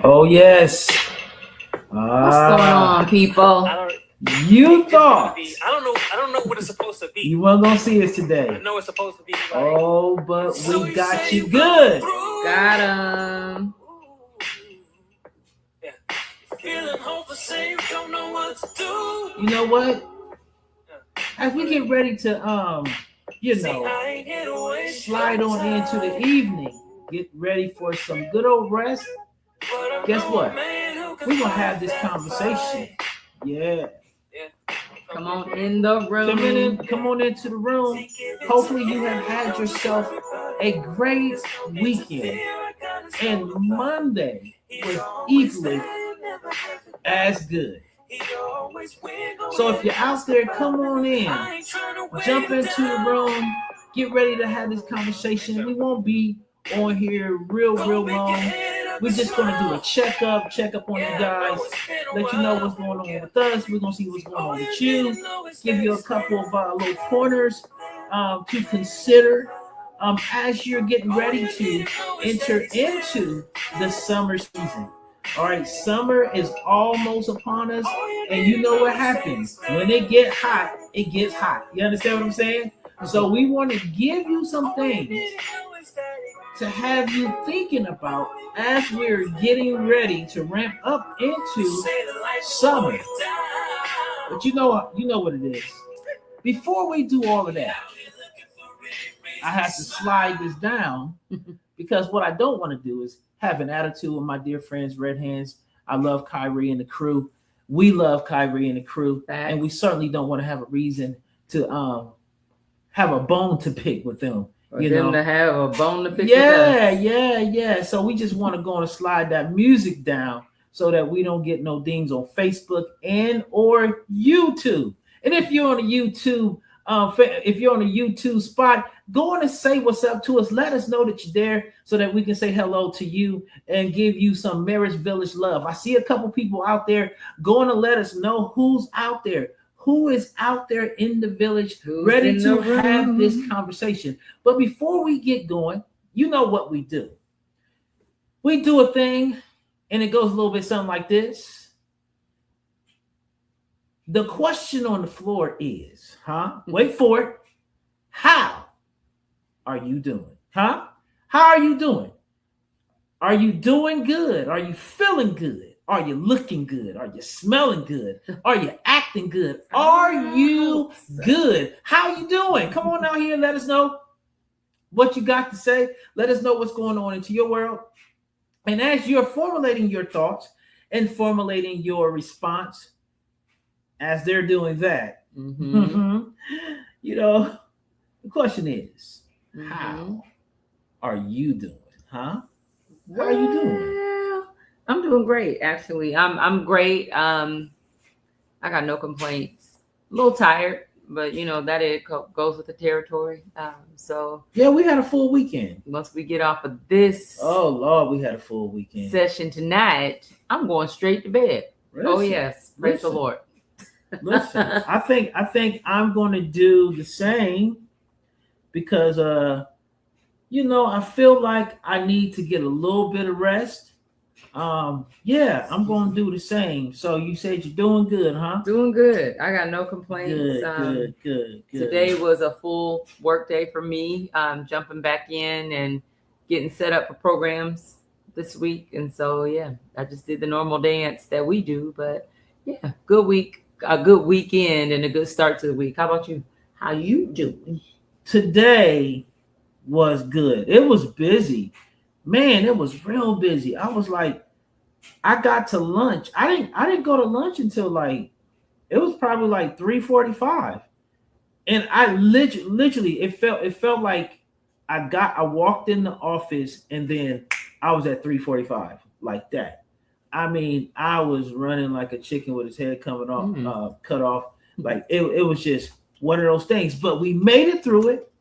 Oh yes. What's going on, people? You thought I don't know what it's supposed to be. you weren't gonna see us today. I know it's supposed to be like. Oh, but we got you good. Got him. Yeah. Feeling hopeless, you don't know what to do. You know what? As we get ready to slide on into the evening, get ready for some good old rest. Guess what? We're gonna have this conversation. Yeah. Come on in the room. Come on into the room. Hopefully you have had yourself a great weekend. And Monday was equally as good. So if you're out there, come on in. Jump into the room. Get ready to have this conversation. We won't be on here real long. We're just going to do a check up on you guys, let you know what's going on with us. We're going to see what's going on with you, give you a couple of little pointers to consider as you're getting ready to enter into the summer season. All right, summer is almost upon us, and you know what happens. When it gets hot, it gets hot. You understand what I'm saying? So we want to give you some things to have you thinking about as we're getting ready to ramp up into summer. But you know what it is. Before we do all of that, I have to slide this down because what I don't want to do is have an attitude with my dear friends, Red Hands. I love Kyrie and the crew. We love Kyrie and the crew. And we certainly don't want to have a reason to have a bone to pick with them. You know, to have a bone to pick. Yeah. So we just want to go and slide that music down so that we don't get no dings on Facebook and or YouTube. And if you're on a YouTube, spot, go on and say what's up to us. Let us know that you're there so that we can say hello to you and give you some Marriage Village love. I see a couple people out there going to let us know who's out there. Who is out there in the village ready to have this conversation? But before we get going, you know what we do. We do a thing, and it goes a little bit something like this. The question on the floor is, wait for it. How are you doing? How are you doing? Are you doing good? Are you feeling good? Are you looking good? Are you smelling good? Are you acting good? Are you good? How are you doing? Come on out here and let us know what you got to say. Let us know what's going on into your world. And as you're formulating your thoughts and formulating your response, as they're doing that, the question is, how are you doing? How are you doing? I'm doing great, actually. I'm great. I got no complaints. A little tired, but that it goes with the territory. So yeah, we had a full weekend. Once we get off of this, oh Lord, we had a full weekend session tonight. I'm going straight to bed. Oh yes, praise the Lord. Listen, I think I'm going to do the same because I feel like I need to get a little bit of rest. I'm going to do the same. So you said you're doing good, huh? Doing good. I got no complaints. Good. Today was a full work day for me. Jumping back in and getting set up for programs this week. And so, I just did the normal dance that we do. But good week, a good weekend, and a good start to the week. How about you? How you doing? Today was good. It was busy. Man, it was real busy. I was like, I got to lunch. I didn't go to lunch until it was probably 3:45. And I literally it felt like I walked in the office and then I was at 3:45 like that. I mean, I was running like a chicken with his head coming off, cut off. Like it was just one of those things. But we made it through it.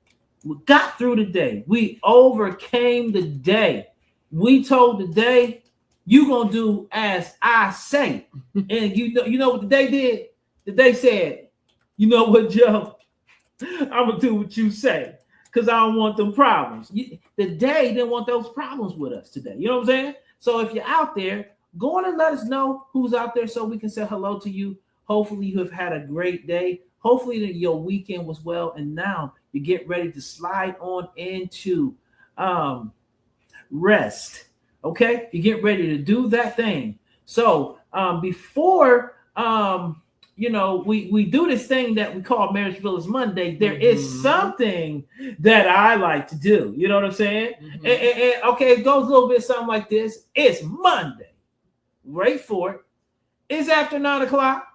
We got through the day. We overcame the day. We told the day, you gonna do as I say. And you know what the day did? The day said, you know what, Joe? I'm gonna do what you say because I don't want them problems. The day didn't want those problems with us today. You know what I'm saying? So if you're out there, Go on and let us know who's out there so we can say hello to you. Hopefully you have had a great day. Hopefully that your weekend was well. And now you get ready to slide on into rest. Okay? You get ready to do that thing. So before we do this thing that we call Marriage Village Monday, there is something that I like to do. You know what I'm saying? And okay, it goes a little bit something like this. It's Monday. Wait for it. It's after 9 o'clock.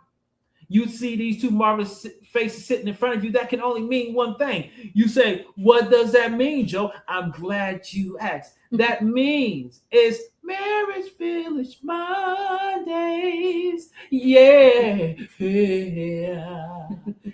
You see these two marvelous faces sitting in front of you. That can only mean one thing. You say, what does that mean, Joe? I'm glad you asked. That means it's Marriage Village Mondays. Yeah.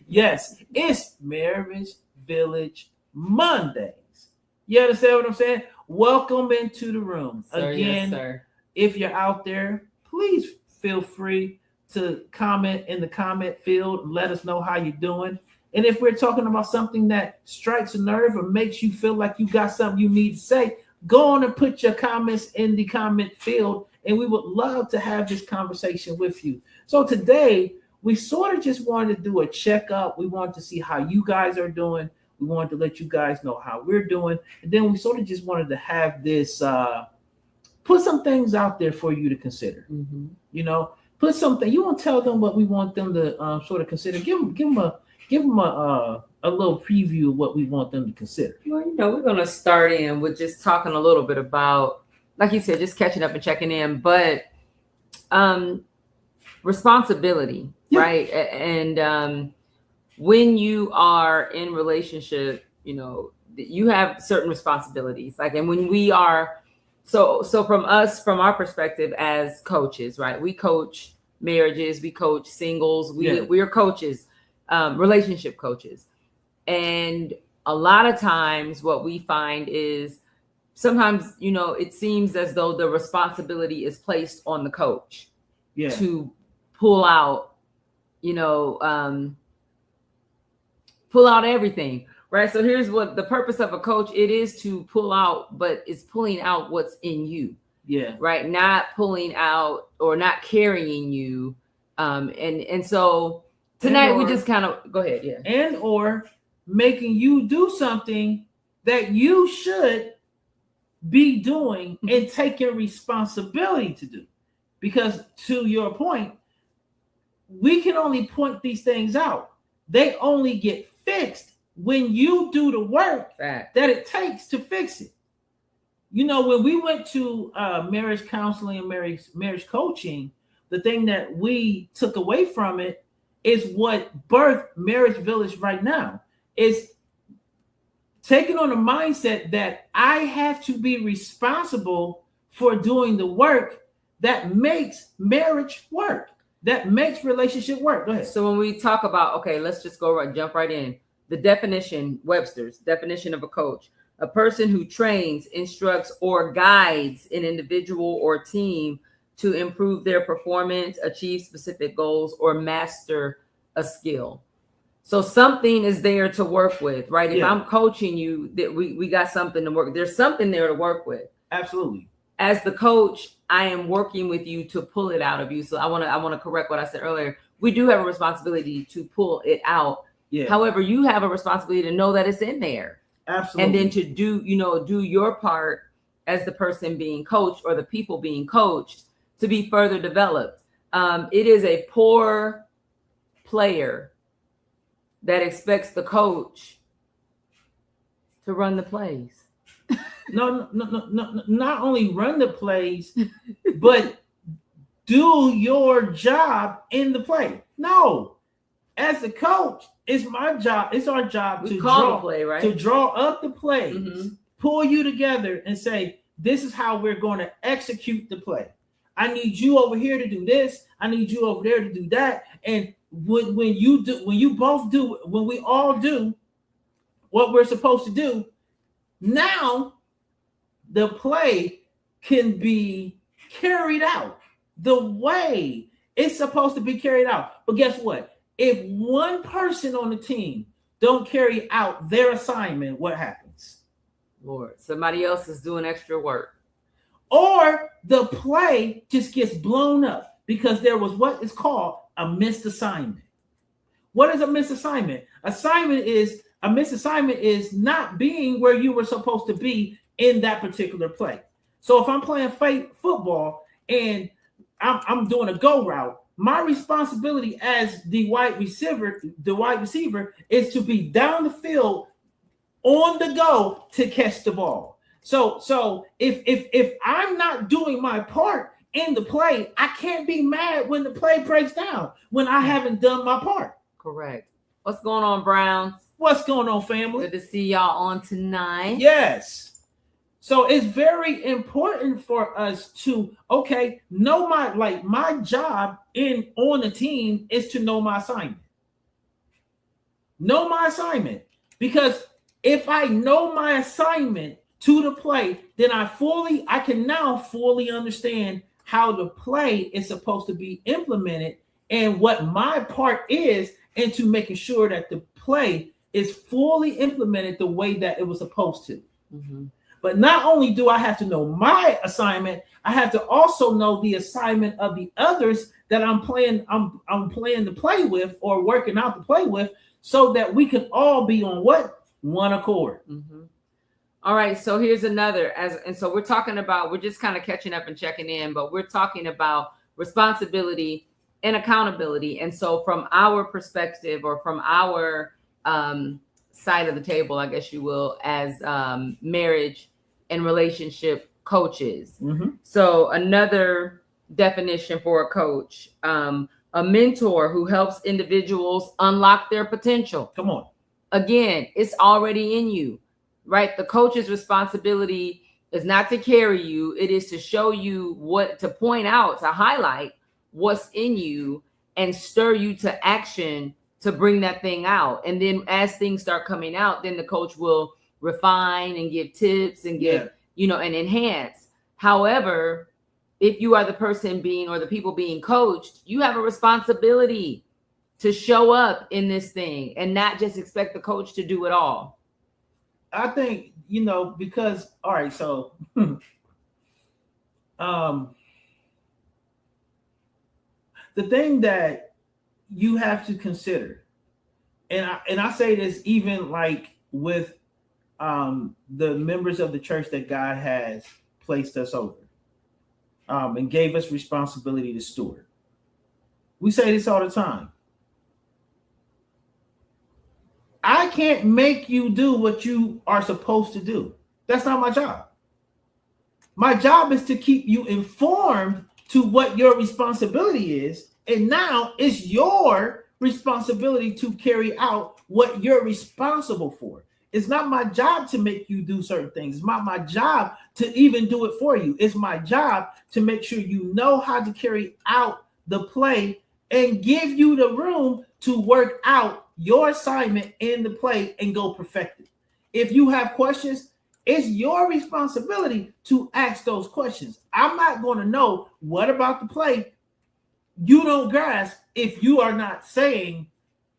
Yes, it's Marriage Village Mondays. You understand what I'm saying? Welcome into the room. Sir, again, yes, sir. If you're out there, please feel free to comment in the comment field and let us know how you're doing. And if we're talking about something that strikes a nerve or makes you feel like you got something you need to say, go on and put your comments in the comment field, and we would love to have this conversation with you. So today, we sort of just wanted to do a checkup. We wanted to see how you guys are doing. We wanted to let you guys know how we're doing. And then we sort of just wanted to have this, put some things out there for you to consider. You know, put something. You want to tell them what we want them to sort of consider. Give them a little preview of what we want them to consider. Well, we're going to start in with just talking a little bit about, like you said, just catching up and checking in, but responsibility, right? And when you are in relationship, you have certain responsibilities. Like, and when we are, so from our perspective as coaches, right? We coach marriages, we coach singles, we're coaches, relationship coaches. And a lot of times what we find is sometimes, it seems as though the responsibility is placed on the coach to pull out, pull out everything, right? So here's what the purpose of a coach, it is to pull out, but it's pulling out what's in you. Yeah. Right. Not pulling out or not carrying you. And so tonight we just kind of go ahead. Yeah. And or making you do something that you should be doing and taking responsibility to do. Because to your point, we can only point these things out. They only get fixed when you do the work that it takes to fix it. When we went to marriage counseling and marriage coaching, the thing that we took away from it is what birthed Marriage Village right now. Is taking on a mindset that I have to be responsible for doing the work that makes marriage work, that makes relationship work. Go ahead. So when we talk about, okay, let's just jump right in. The definition, Webster's definition of a coach: a person who trains, instructs, or guides an individual or team to improve their performance, achieve specific goals, or master a skill. So something is there to work with, right? If I'm coaching you, that we got something to work. There's something there to work with. Absolutely. As the coach, I am working with you to pull it out of you. So I want to correct what I said earlier. We do have a responsibility to pull it out. Yeah. However, you have a responsibility to know that it's in there. Absolutely. And then to do your part as the person being coached or the people being coached to be further developed. It is a poor player that expects the coach to run the plays. No, not only run the plays, but do your job in the play. No, as a coach, it's my job. It's our job to draw, play, right? To draw up the plays, pull you together and say, this is how we're going to execute the play. I need you over here to do this. I need you over there to do that. And when we all do what we're supposed to do, now the play can be carried out the way it's supposed to be carried out. But guess what? If one person on the team don't carry out their assignment, what happens? Lord, somebody else is doing extra work. or the play just gets blown up because there was what is called a missed assignment. What is a missed assignment? A missed assignment is not being where you were supposed to be in that particular play. So if I'm playing football and I'm doing a go route, my responsibility as the wide receiver is to be down the field on the go to catch the ball. So if I'm not doing my part in the play, I can't be mad when the play breaks down when I haven't done my part. Correct. What's going on, Browns? What's going on, family? Good to see y'all on tonight. Yes. So it's very important for us to know my job on the team is to know my assignment. Know my assignment, because if I know my assignment to the play, then I can now fully understand how the play is supposed to be implemented and what my part is into making sure that the play is fully implemented the way that it was supposed to. Mm-hmm. But not only do I have to know my assignment, I have to also know the assignment of the others that I'm playing to play with or working out to play with, so that we can all be on one accord. Mm-hmm. All right, so here's another, so we're talking about, we're just kind of catching up and checking in, but we're talking about responsibility and accountability. And so from our perspective, or from our side of the table, I guess you will, as marriage and relationship coaches. Mm-hmm. So another definition for a coach, a mentor who helps individuals unlock their potential. Come on. Again, it's already in you, right? The coach's responsibility is not to carry you. It is to show you to point out, to highlight what's in you and stir you to action to bring that thing out. And then as things start coming out, then the coach will refine and give tips and give, and enhance. However, if you are the person or the people being coached, you have a responsibility to show up in this thing and not just expect the coach to do it all. I think, because, all right, so the thing that you have to consider, and I say this even like with the members of the church that God has placed us over and gave us responsibility to steward. We say this all the time. I can't make you do what you are supposed to do. That's not my job. My job is to keep you informed to what your responsibility is. And now it's your responsibility to carry out what you're responsible for. It's not my job to make you do certain things. It's not my job to even do it for you. It's my job to make sure you know how to carry out the play and give you the room to work out your assignment in the play and go perfect it. If you have questions, it's your responsibility to ask those questions. I'm not going to know what about the play you don't grasp if you are not saying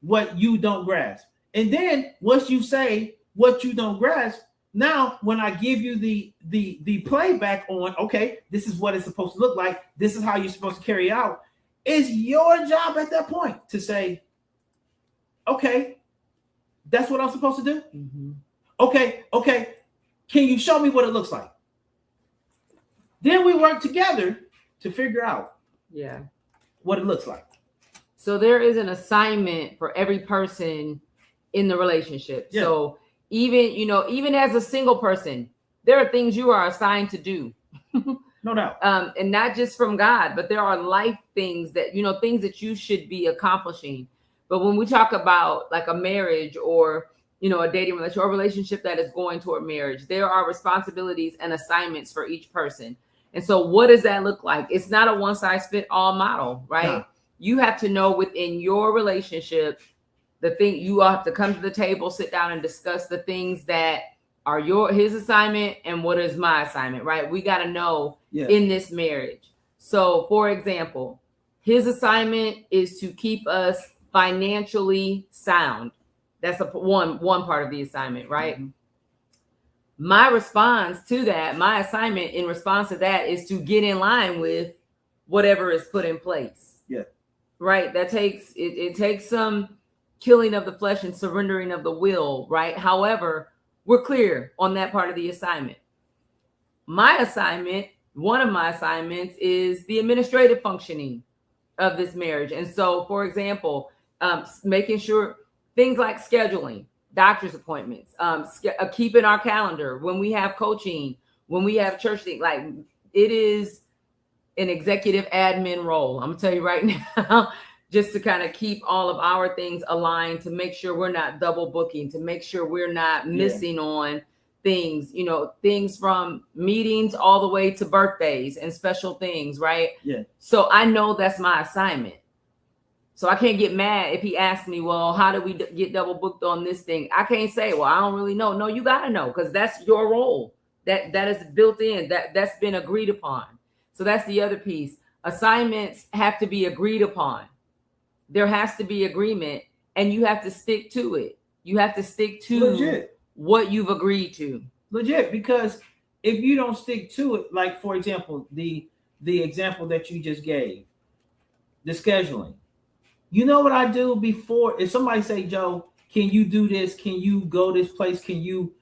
what you don't grasp. And then once you say what you don't grasp, now when I give you the playback on, okay, this is what it's supposed to look like, this is how you're supposed to carry out, it's your job at that point to say, okay, that's what I'm supposed to do? Mm-hmm. Okay. Can you show me what it looks like? Then we work together to figure out what it looks like. So there is an assignment for every person in the relationship. Yeah. So even as a single person, there are things you are assigned to do. No doubt. And not just from God, but there are life things that, things that you should be accomplishing. But when we talk about like a marriage or, a dating relationship or a relationship that is going toward marriage, there are responsibilities and assignments for each person. And so what does that look like? It's not a one size fit all model, right? No. You have to know within your relationship, you have to come to the table, sit down and discuss the things that are his assignment and what is my assignment, right? We got to know in this marriage. So for example, his assignment is to keep us financially sound. That's one part of the assignment, right? Mm-hmm. My response to that, my assignment in response to that is to get in line with whatever is put in place. Yeah. Right. That takes it takes some killing of the flesh and surrendering of the will. Right. However, we're clear on that part of the assignment. My assignment, one of my assignments, is the administrative functioning of this marriage. And so, for example, making sure things like scheduling doctor's appointments, keeping our calendar when we have coaching, when we have church things, like it is an executive admin role. I'm gonna tell you right now, just to kind of keep all of our things aligned, to make sure we're not double booking, to make sure we're not missing on things, things from meetings all the way to birthdays and special things, right? Yeah. So I know that's my assignment. So I can't get mad if he asks me, well, how do we get double booked on this thing? I can't say, well, I don't really know. No, you got to know, because that's your role. That is built in, that's been agreed upon. So that's the other piece. Assignments have to be agreed upon. There has to be agreement, and you have to stick to it. You have to stick to what you've agreed to. Legit, because if you don't stick to it, like, for example, the example that you just gave, the scheduling. You know what I do before? If somebody say, Joe, can you do this? Can you go this place? Can you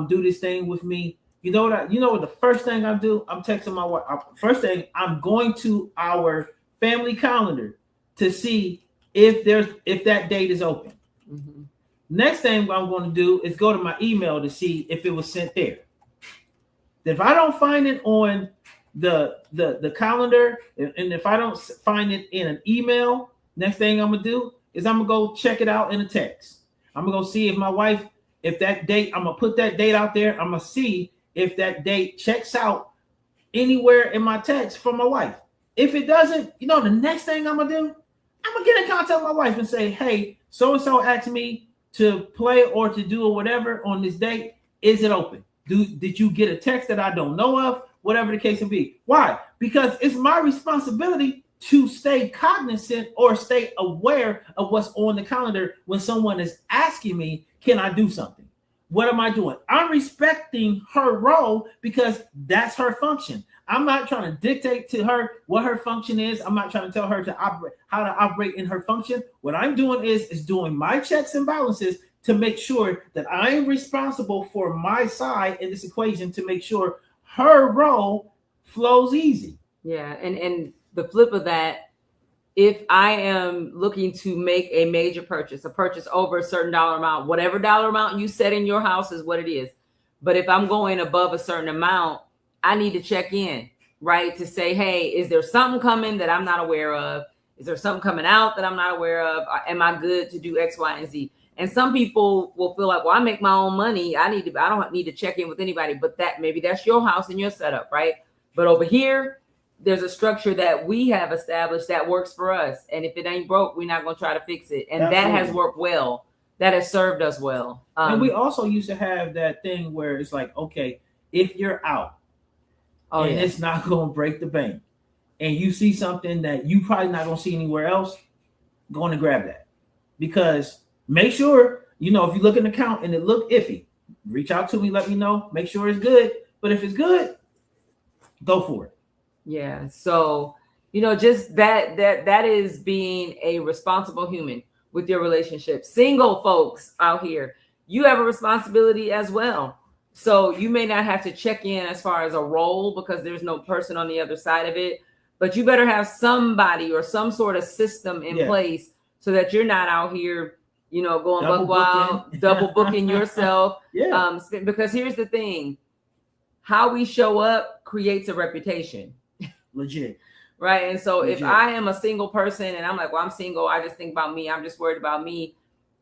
do this thing with me? You know what the first thing I do? I'm texting my wife. First thing, I'm going to our family calendar to see if that date is open. Mm-hmm. Next thing I'm going to do is go to my email to see if it was sent there. If I don't find it on the calendar, and if I don't find it in an email, next thing I'm gonna do is I'm gonna go check it out in a text. I'm gonna go see if my wife, if that date, I'm gonna put that date out there. I'm gonna see if that date checks out anywhere in my text from my wife. If it doesn't, the next thing I'm gonna do, I'm gonna get in contact with my wife and say, hey, so-and-so asked me to play or to do or whatever on this date. Is it open? Did you get a text that I don't know of? Whatever the case may be. Why? Because it's my responsibility to stay cognizant or stay aware of what's on the calendar when someone is asking me, can I do something? What am I doing? I'm respecting her role because that's her function. I'm not trying to dictate to her what her function is. I'm not trying to tell her how to operate in her function. What I'm doing is doing my checks and balances to make sure that I am responsible for my side in this equation to make sure her role flows easy. Yeah, and the flip of that, if I am looking to make a major purchase, a purchase over a certain dollar amount, whatever dollar amount you set in your house is what it is. But if I'm going above a certain amount, I need to check in, right? To say, hey, is there something coming that I'm not aware of? Is there something coming out that I'm not aware of? Am I good to do X, Y, and Z? And some people will feel like, well, I make my own money. I don't need to check in with anybody, but maybe that's your house and your setup, right? But over here, there's a structure that we have established that works for us. And if it ain't broke, we're not going to try to fix it. And Absolutely. That has worked well. That has served us well. And we also used to have that thing where it's like, okay, if you're out it's not going to break the bank and you see something that you probably not going to see anywhere else, go on and grab that. Because make sure, if you look at an account and it look iffy, reach out to me, let me know, make sure it's good. But if it's good, go for it. Yeah. So, just that is being a responsible human with your relationship. Single folks out here, you have a responsibility as well. So you may not have to check in as far as a role because there's no person on the other side of it, but you better have somebody or some sort of system in place so that you're not out here, going buck wild, double booking yourself. Yeah. Because here's the thing, how we show up creates a reputation. Legit. Right. And so if I am a single person and I'm like, well, I'm single, I just think about me. I'm just worried about me.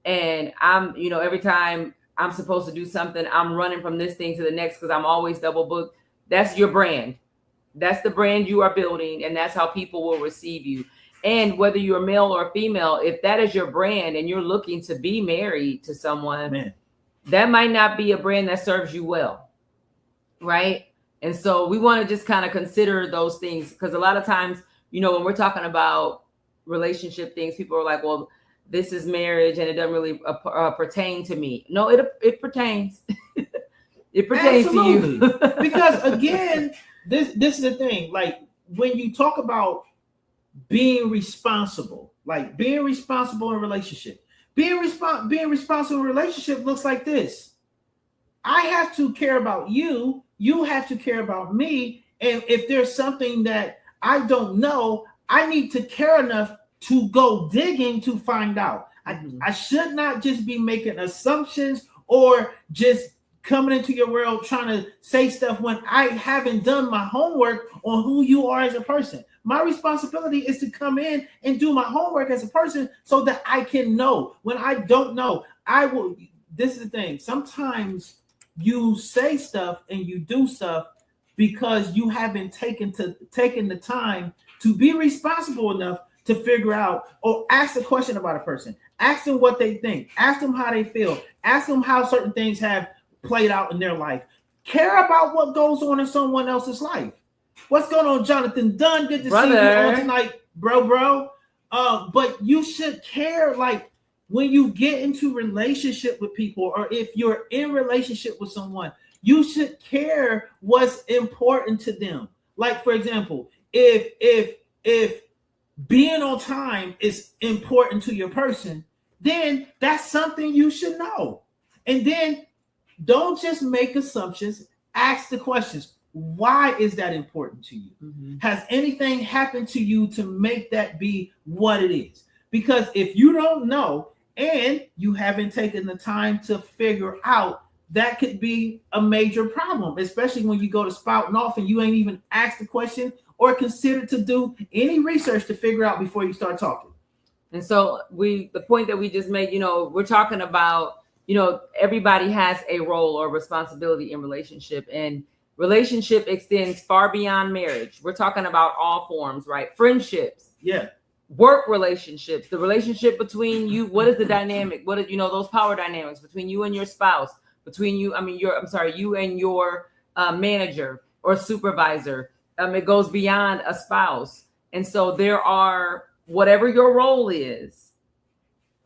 And I'm, every time I'm supposed to do something, I'm running from this thing to the next because I'm always double booked. That's your brand. That's the brand you are building. And that's how people will receive you. And whether you're male or female, if that is your brand and you're looking to be married to someone, that might not be a brand that serves you well. Right. And so we want to just kind of consider those things because a lot of times, when we're talking about relationship things, people are like, well, this is marriage and it doesn't really pertain to me. No, it pertains. It It pertains to you. Because again, this is the thing. Like when you talk about being responsible, like being responsible in a relationship, being responsible in a relationship looks like this. I have to care about you. You have to care about me. And if there's something that I don't know, I need to care enough to go digging to find out. I should not just be making assumptions or just coming into your world trying to say stuff when I haven't done my homework on who you are as a person. My responsibility is to come in and do my homework as a person so that I can know. When I don't know, I will. This is the thing. Sometimes you say stuff and you do stuff because you haven't taken the time to be responsible enough to figure out or ask a question about a person. Ask them what they think. Ask them how they feel. Ask them how certain things have played out in their life. Care about what goes on in someone else's life. What's going on, Jonathan Dunn? Good to see you on tonight, bro. But you should care, like when you get into relationship with people, or if you're in relationship with someone, you should care what's important to them. Like, for example, if being on time is important to your person, then that's something you should know. And then don't just make assumptions, ask the questions. Why is that important to you? Has anything happened to you to make that be what it is? Because if you don't know and you haven't taken the time to figure out, that could be a major problem, especially when you go to spouting off and you ain't even asked the question or considered to do any research to figure out before you start talking. And so the point that we just made, we're talking about, everybody has a role or responsibility in relationship, and relationship extends far beyond marriage. We're talking about all forms, right? Friendships, work relationships, the relationship between you. What is the dynamic? What is, those power dynamics between you and your spouse, between you, you and your manager or supervisor. It goes beyond a spouse. And so there are, whatever your role is,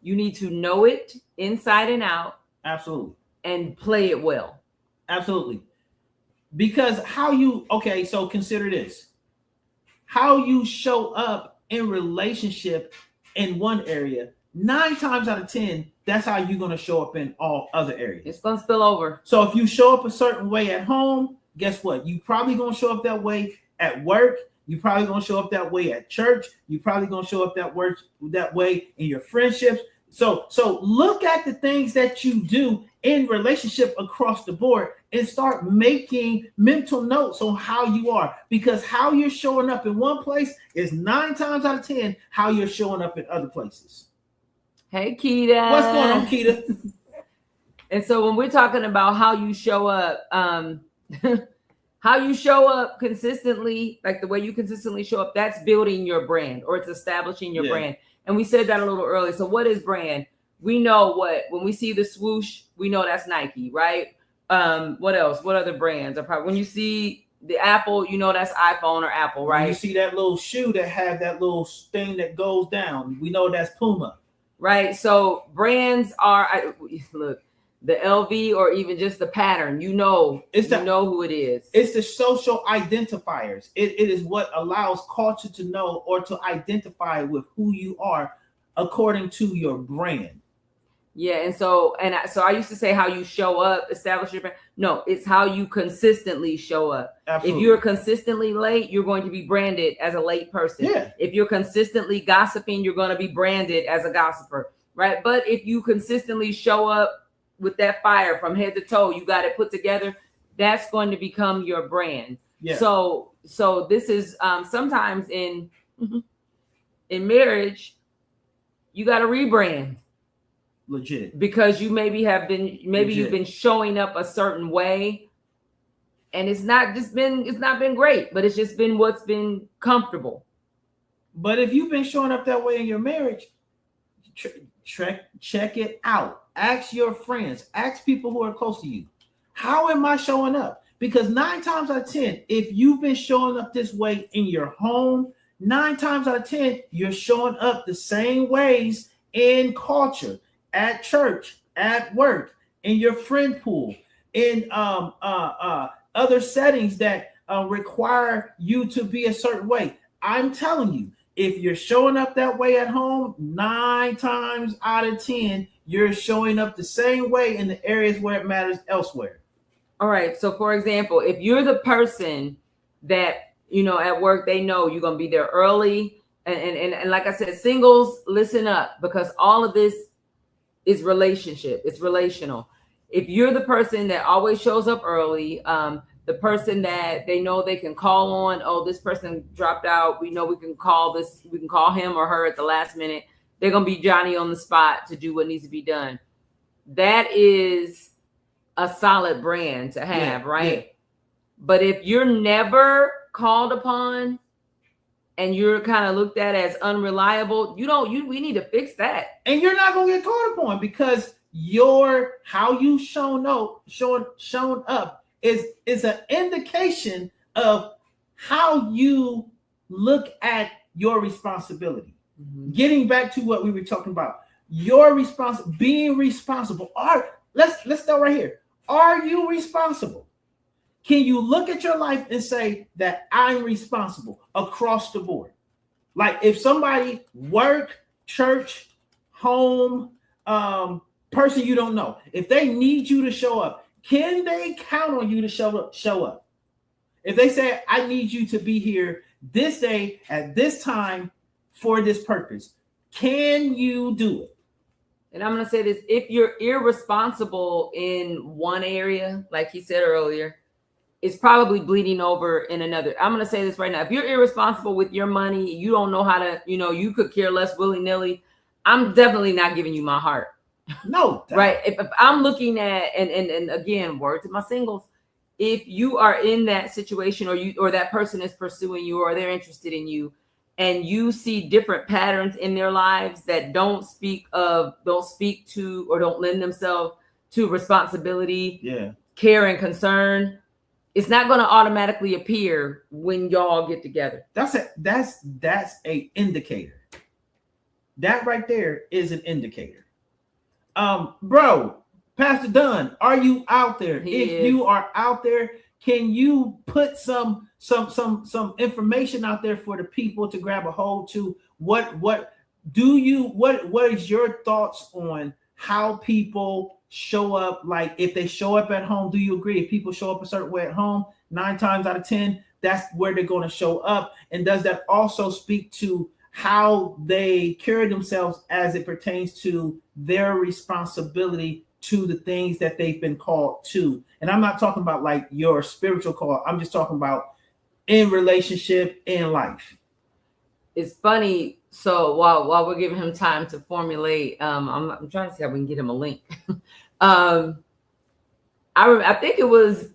you need to know it inside and out. Absolutely. And play it well. Absolutely. Because so consider this. How you show up in relationship in one area, 9 times out of 10, that's how you're going to show up in all other areas. It's going to spill over. So if you show up a certain way at home, guess what? You probably going to show up that way at work. You probably going to show up that way at church. You probably going to show up that way in your friendships. So look at the things that you do in relationship across the board and start making mental notes on how you are, because how you're showing up in one place is 9 times out of 10 how you're showing up in other places. Hey, Keita. What's going on, Keita? And so when we're talking about how you show up, how you show up consistently, like the way you consistently show up, that's building your brand, or it's establishing your brand. And we said that a little earlier. So what is brand? We know when we see the swoosh, we know that's Nike, right? What else? What other brands are probably, when you see the Apple, that's iPhone or Apple, right? When you see that little shoe that have that little thing that goes down, we know that's Puma. Right. So brands are, look, the LV or even just the pattern, know who it is. It's the social identifiers. It is what allows culture to know or to identify with who you are according to your brand. Yeah, and so I used to say how you show up, establish your brand. No, it's how you consistently show up. Absolutely. If you're consistently late, you're going to be branded as a late person. Yeah. If you're consistently gossiping, you're going to be branded as a gossiper, right? But if you consistently show up with that fire from head to toe, you got it put together, that's going to become your brand. Yeah. So this is sometimes in marriage, you got to rebrand. Legit. Because you you've been showing up a certain way, and it's not been great, but it's just been what's been comfortable. But if you've been showing up that way in your marriage, check it out. Ask your friends, ask people who are close to you, how am I showing up? Because 9 times out of 10, if you've been showing up this way in your home, 9 times out of 10, you're showing up the same ways in culture, at church, at work, in your friend pool. in other settings that require you to be a certain way. I'm telling you, if you're showing up that way at home, 9 times out of 10, you're showing up the same way in the areas where it matters elsewhere. All right. So, for example, if you're the person that, at work, they know you're going to be there early. And like I said, singles, listen up, because all of this is relationship. It's relational. If you're the person that always shows up early, the person that they know they can call on, oh, this person dropped out, we know we can call him or her at the last minute. They're going to be Johnny on the spot to do what needs to be done. That is a solid brand to have, right? Yeah. But if you're never called upon and you're kind of looked at as unreliable, we need to fix that. And you're not going to get called upon because how you shown up is an indication of how you look at your responsibility. Mm-hmm. Getting back to what we were talking about, being responsible. Let's start right here. Are you responsible? Can you look at your life and say that I'm responsible across the board? Like if somebody, work, church, home, person you don't know, if they need you to show up, can they count on you to show up? If they say, I need you to be here this day at this time for this purpose, can you do it? And I'm going to say this, if you're irresponsible in one area, like he said earlier, it's probably bleeding over in another. I'm going to say this right now. If you're irresponsible with your money, you don't know how to, you could care less willy-nilly, I'm definitely not giving you my heart. No. Right. If I'm looking at, and again, word to my singles, if you are in that situation or that person is pursuing you or they're interested in you and you see different patterns in their lives that don't speak to or don't lend themselves to responsibility, care and concern, it's not going to automatically appear when y'all get together. That's a indicator. That right there is an indicator. Bro, Pastor Dunn, are you out there? If you are out there, can you put some information out there for the people to grab a hold to? What is your thoughts on how people show up? Like if they show up at home, do you agree? If people show up a certain way at home, 9 times out of 10, that's where they're going to show up. And does that also speak to how they carry themselves as it pertains to their responsibility to the things that they've been called to? And I'm not talking about like your spiritual call. I'm just talking about in relationship, in life. It's funny. So while we're giving him time to formulate, I'm trying to see how we can get him a link. I think it was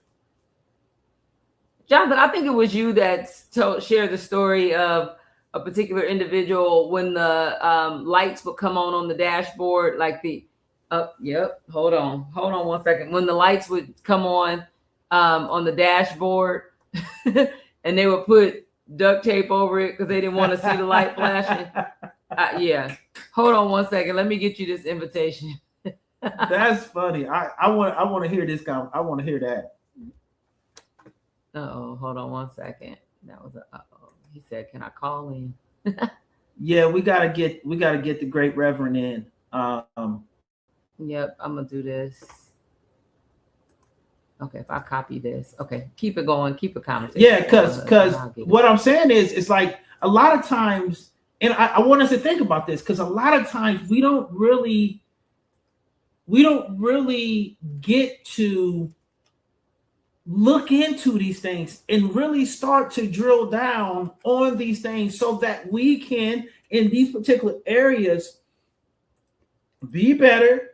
Jonathan. I think it was you that shared the story of a particular individual when the lights would come on the dashboard, like hold on 1 second. When the lights would come on the dashboard and they would put duct tape over it because they didn't want to see the light flashing. Hold on 1 second. Let me get you this invitation. That's funny. I want to hear this guy. I want to hear that. Hold on 1 second. That was he said, "Can I call in?" Yeah, we gotta get the great Reverend in. Yep, I'm gonna do this. Okay, if I copy this, okay, keep it going, keep it commenting. Yeah, because what I'm saying is, it's like a lot of times, and I want us to think about this because a lot of times we don't really get to look into these things and really start to drill down on these things so that we can, in these particular areas, be better,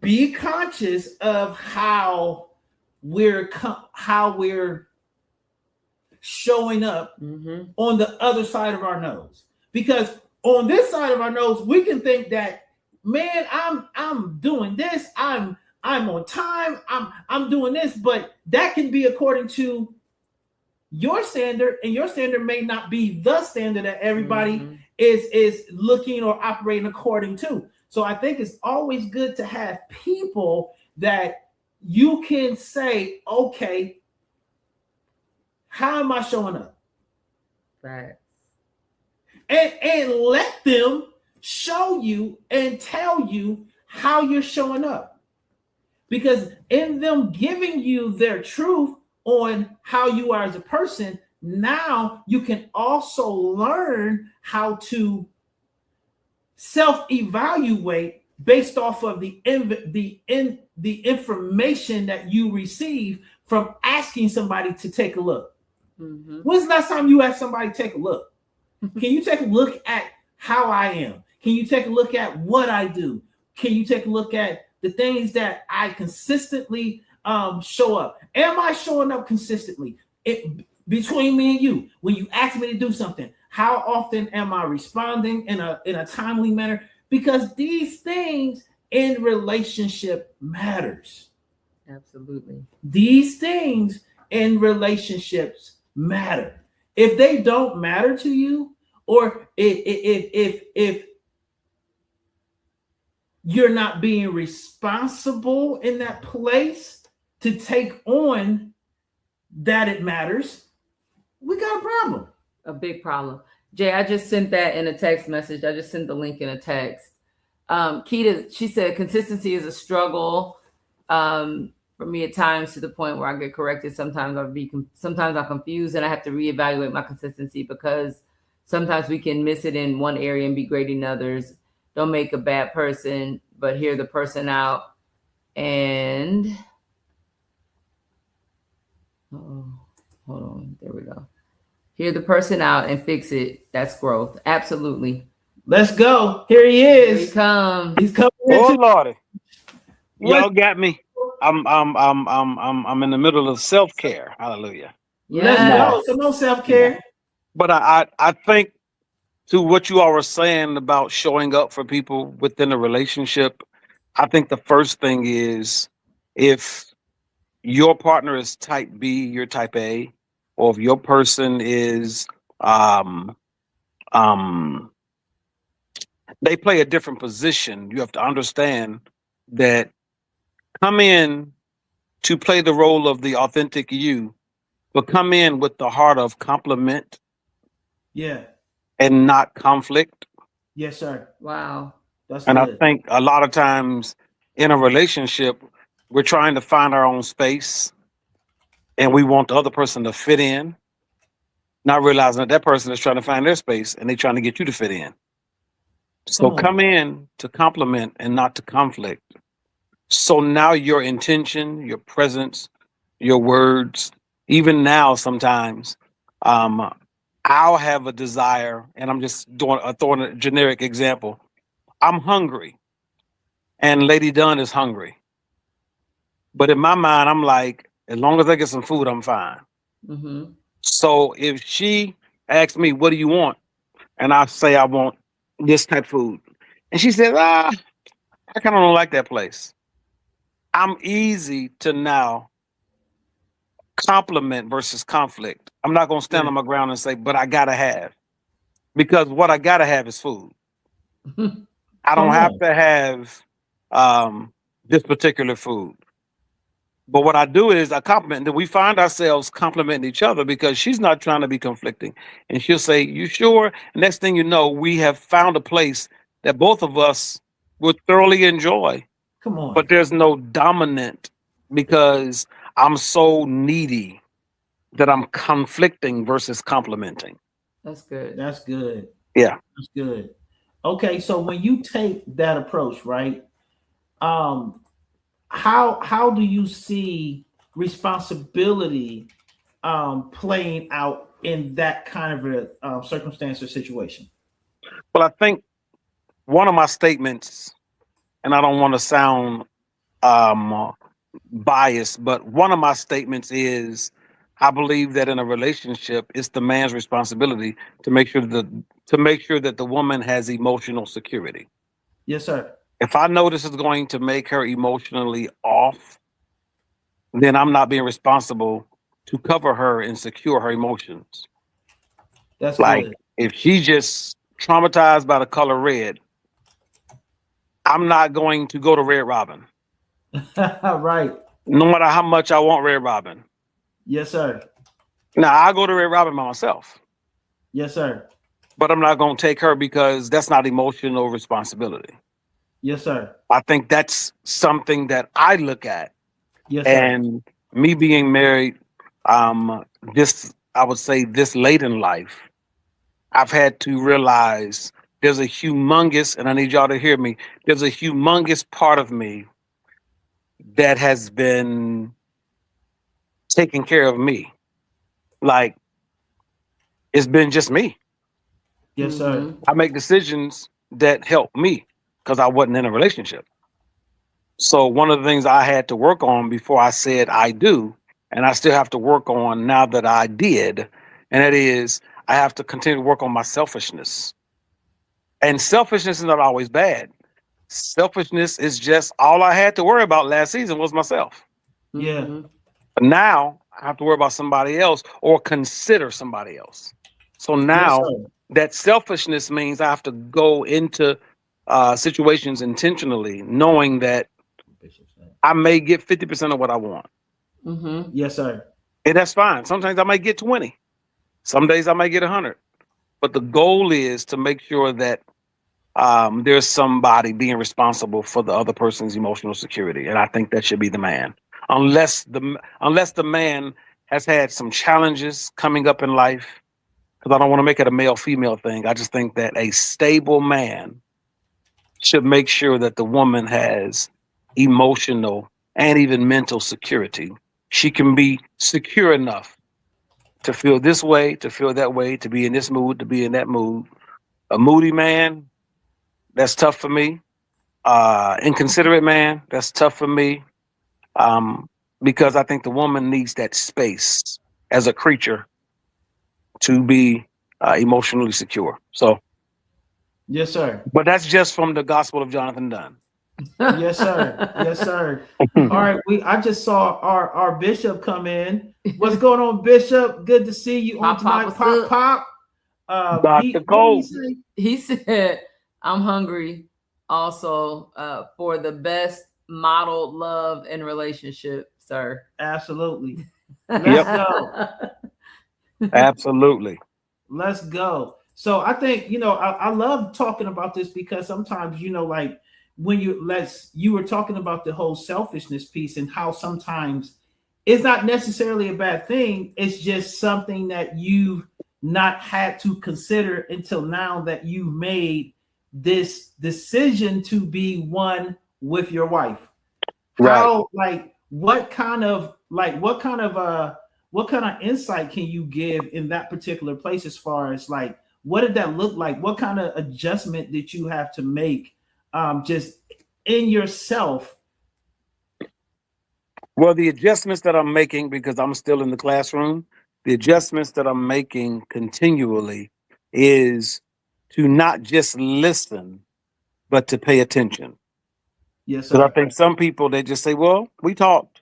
be conscious of how we're showing up on the other side of our nose. Because on this side of our nose, we can think that, man, I'm doing this, I'm on time, I'm doing this, but that can be according to your standard, and your standard may not be the standard that everybody is looking or operating according to. So I think it's always good to have people that you can say, okay, how am I showing up? Right. And let them show you and tell you how you're showing up. Because in them giving you their truth on how you are as a person, now you can also learn how to self-evaluate based off of the information that you receive from asking somebody to take a look. Mm-hmm. When's the last time you asked somebody to take a look? Can you take a look at how I am? Can you take a look at what I do? Can you take a look at the things that I consistently show up? Am I showing up consistently? Between me and you, when you ask me to do something, how often am I responding in a timely manner? Because these things in relationship matters. Absolutely. These things in relationships matter. If they don't matter to you, or if you're not being responsible in that place to take on that it matters, we got a problem. A big problem. Jay, I just sent that in a text message. I just sent the link in a text. Keita, she said consistency is a struggle for me at times, to the point where I get corrected. Sometimes I'm confused and I have to reevaluate my consistency, because sometimes we can miss it in one area and be great in others. Don't make a bad person, but hear the person out. And hold on, there we go. Hear the person out and fix it. That's growth. Absolutely. Let's go. Here he is. Here he comes. He's coming. Oh Lordy, y'all What? got me. I'm in the middle of self-care. Hallelujah. Let's go. Come on, self-care. But I think, to what you all were saying about showing up for people within a relationship, I think the first thing is, if your partner is type B, you're type A, or if your person is they play a different position, you have to understand that come in to play the role of the authentic you, but come in with the heart of compliment Yeah. and not conflict. Yes, sir. Wow. That's And good. I think a lot of times in a relationship, we're trying to find our own space and we want the other person to fit in, not realizing that that person is trying to find their space and they're trying to get you to fit in. So Come on. come in to compliment and not to conflict. So now your intention, your presence, your words, even now sometimes, I'll have a desire, and I'm just throwing a generic example. I'm hungry, and Lady Dunn is hungry. But in my mind, I'm like, as long as I get some food, I'm fine. Mm-hmm. So if she asks me, what do you want? And I say, I want this type of food. And she says, I kind of don't like that place. I'm easy to now compliment versus conflict. I'm not going to stand on my ground and say, but I got to have. Because what I got to have is food. I don't have to have this particular food. But what I do is I compliment, and we find ourselves complimenting each other because she's not trying to be conflicting. And she'll say, you sure? Next thing you know, we have found a place that both of us would thoroughly enjoy. Come on. But there's no dominant, because I'm so needy that I'm conflicting versus complimenting. That's good. That's good. Yeah. That's good. Okay, so when you take that approach, right? How do you see responsibility playing out in that kind of a circumstance or situation? Well, I think one of my statements, and I don't want to sound biased, but one of my statements is, I believe that in a relationship, it's the man's responsibility to make sure that the woman has emotional security. Yes, sir. If I know this is going to make her emotionally off, then I'm not being responsible to cover her and secure her emotions. That's like good. If she's just traumatized by the color red, I'm not going to go to Red Robin. Right. no matter how much I want Red Robin. Yes, sir. Now I go to Red Robin by myself, Yes, sir. but I'm not going to take her because that's not emotional responsibility. Yes, sir. I think that's something that I look at. Yes, sir. And me being married, this, I would say this late in life, I've had to realize there's a humongous, and I need y'all to hear me, there's a humongous part of me that has been taking care of me. Like, it's been just me. Yes, sir. I make decisions that help me because I wasn't in a relationship. So one of the things I had to work on before I said I do, and I still have to work on now that I did, and that is I have to continue to work on my selfishness. And selfishness is not always bad. Selfishness is just all I had to worry about last season was myself. Yeah. But now I have to worry about somebody else or consider somebody else. So now Yes, sir. that selfishness means I have to go into situations intentionally, knowing that I may get 50% of what I want. Yes, sir. And that's fine. Sometimes I might get 20. Some days I might get 100. But the goal is to make sure that there's somebody being responsible for the other person's emotional security. And I think that should be the man. Unless the man has had some challenges coming up in life, because I don't want to make it a male-female thing. I just think that a stable man should make sure that the woman has emotional and even mental security. She can be secure enough to feel this way, to feel that way, to be in this mood, to be in that mood. A moody man, that's tough for me. Inconsiderate man, that's tough for me. Because I think the woman needs that space as a creature to be emotionally secure. So, Yes, sir. but that's just from the Gospel of Jonathan Dunn. Yes, sir. Yes, sir. All right. I just saw our bishop come in. What's going on, Bishop? Good to see you on tonight. Pop. Dr. Cole. He said, I'm hungry also for the best modeled love and relationship, sir. Absolutely. Let's go. Absolutely. Let's go. So I think, I love talking about this because sometimes, like when you were talking about the whole selfishness piece and how sometimes it's not necessarily a bad thing. It's just something that you've not had to consider until now that you've made this decision to be one with your wife. Right. How, what kind of insight can you give in that particular place as far as what did that look like? What kind of adjustment did you have to make just in yourself? Well, the adjustments that I'm making, because I'm still in the classroom, the adjustments that I'm making continually is to not just listen, but to pay attention. Yes, Because sir. I think some people, they just say, well, we talked.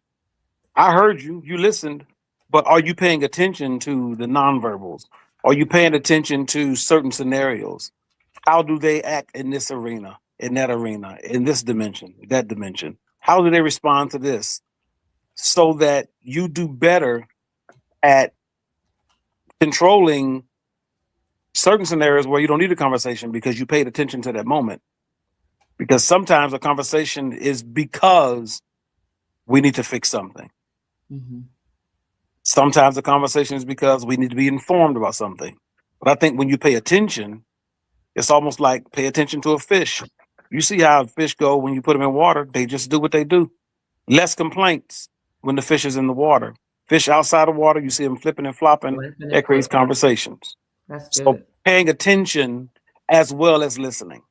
I heard you, you listened, but are you paying attention to the nonverbals? Are you paying attention to certain scenarios? How do they act in this arena, in that arena, in this dimension, that dimension? How do they respond to this? So that you do better at controlling certain scenarios where you don't need a conversation because you paid attention to that moment. Because sometimes a conversation is because we need to fix something. Sometimes the conversation is because we need to be informed about something. But I think when you pay attention, it's almost like pay attention to a fish. You see how fish go when you put them in water. They just do what they do. Less complaints when the fish is in the water. Fish outside of water, you see them flipping and flopping. That creates conversations. That's good. So paying attention as well as listening.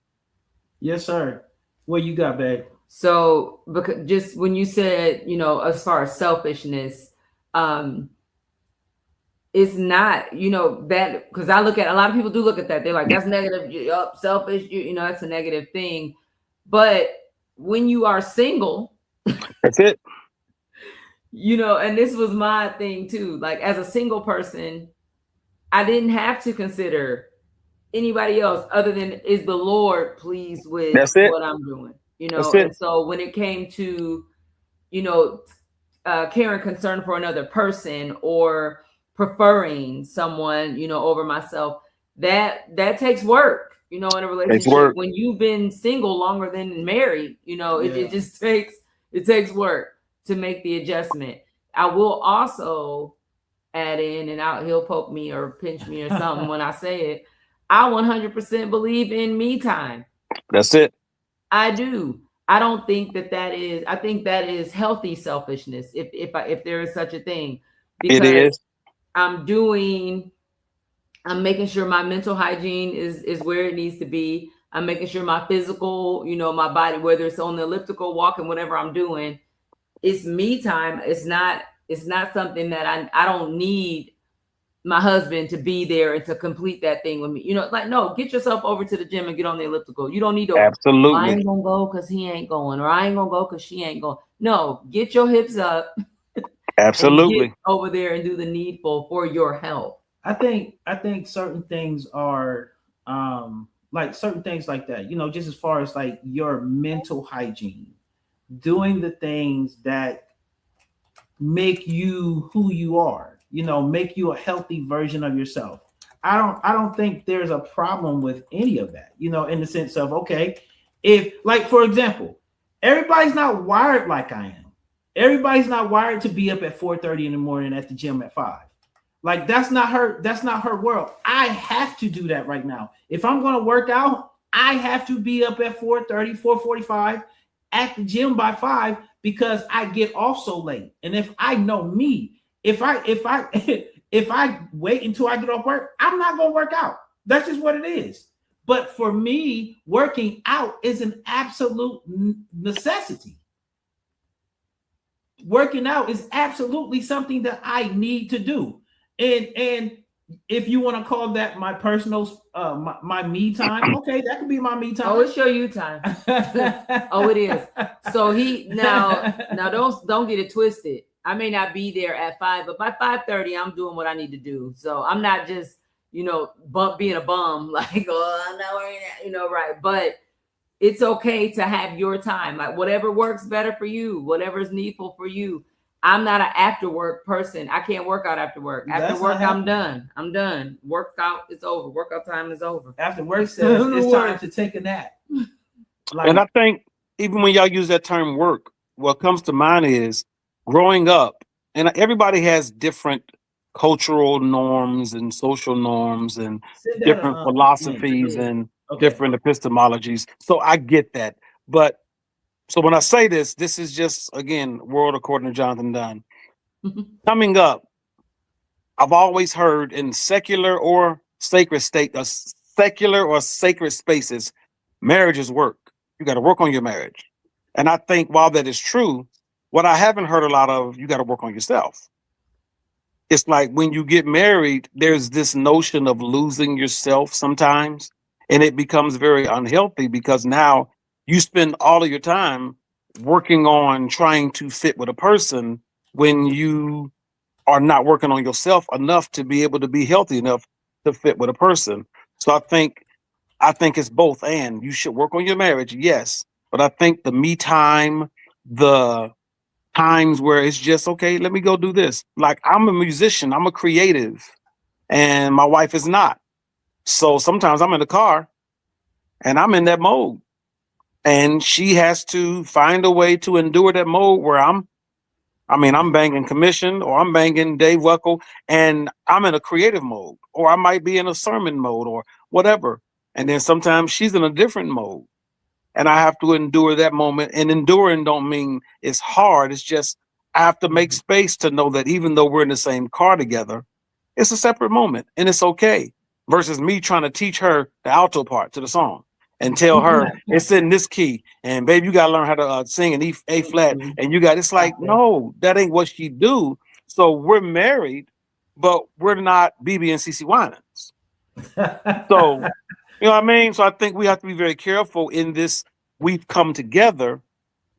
Yes, sir. What you got, babe? So, because just when you said, as far as selfishness, it's not, that, because I look at a lot of people do look at that. They're like, that's negative, selfish, that's a negative thing. But when you are single, that's it. And this was my thing too. Like as a single person, I didn't have to consider anybody else other than is the Lord pleased with what I'm doing, That's it. And so when it came to, care and concern for another person or preferring someone, you know, over myself, that takes work, you know, in a relationship. When you've been single longer than married, you know, it just takes work to make the adjustment. I will also add in, and he'll poke me or pinch me or something when I say it. I 100% believe in me time. That's it. I do. I don't think that is. I think that is healthy selfishness, if there is such a thing. Because it is. I'm making sure my mental hygiene is where it needs to be. I'm making sure my physical, you know, my body, whether it's on the elliptical, walking, whatever I'm doing, it's me time. It's not something that I don't need my husband to be there and to complete that thing with me. You know, like, no, get yourself over to the gym and get on the elliptical. You don't need to. Absolutely. I ain't gonna go because he ain't going, or I ain't gonna go because she ain't going. No, get your hips up. Absolutely. Get over there and do the needful for your health. I think certain things are like certain things like that, you know, just as far as like your mental hygiene, doing the things that make you who you are, you know, make you a healthy version of yourself. I don't think there's a problem with any of that, you know, in the sense of, okay, if, like, for example, everybody's not wired like I am. Everybody's not wired to be up at 4:30 in the morning at the gym at 5. Like, that's not her world. I have to do that right now. If I'm going to work out, I have to be up at 4:30, 4:45 at the gym by 5 because I get off so late. And if I know me, if I wait until I get off work, I'm not going to work out. That's just what it is. But for me, working out is an absolute necessity. Working out is absolutely something that I need to do. And if you want to call that my personal my me time, okay, that could be my me time. Oh, it's your you time. Oh, it is. So now don't get it twisted. I may not be there at 5, but by 5:30, I'm doing what I need to do. So I'm not just, you know, being a bum, like, oh, I'm not wearing that, you know, right? But it's okay to have your time, like whatever works better for you, whatever is needful for you. I'm not an after work person. I can't work out after work. After work, I'm done. Workout is over. Workout time is over. After work says it's time to take a nap. And I think even when y'all use that term work, what comes to mind is growing up, and everybody has different cultural norms and social norms and different philosophies and different epistemologies. So I get that. But so when I say this is just, again, world according to Jonathan Dunn. Coming up, I've always heard in secular or sacred spaces, marriage is work. You got to work on your marriage. And I think while that is true, what I haven't heard a lot of, you got to work on yourself. It's like when you get married, there's this notion of losing yourself sometimes, and it becomes very unhealthy because now you spend all of your time working on trying to fit with a person when you are not working on yourself enough to be able to be healthy enough to fit with a person. So I think it's both, and you should work on your marriage, yes. But I think the me time, the times where it's just, okay, let me go do this. Like, I'm a musician, I'm a creative, and my wife is not. So sometimes I'm in the car and I'm in that mode. And she has to find a way to endure that mode where I'm banging Commission or I'm banging Dave Weckl and I'm in a creative mode, or I might be in a sermon mode or whatever. And then sometimes she's in a different mode and I have to endure that moment. And enduring don't mean it's hard. It's just, I have to make space to know that even though we're in the same car together, it's a separate moment and it's okay. Versus me trying to teach her the alto part to the song and tell her it's in this key, and baby, you gotta learn how to sing an A flat, and it's like, no, that ain't what she do. So we're married, but we're not BB and CeCe Winans. So, you know what I mean? So I think we have to be very careful in this. We've come together,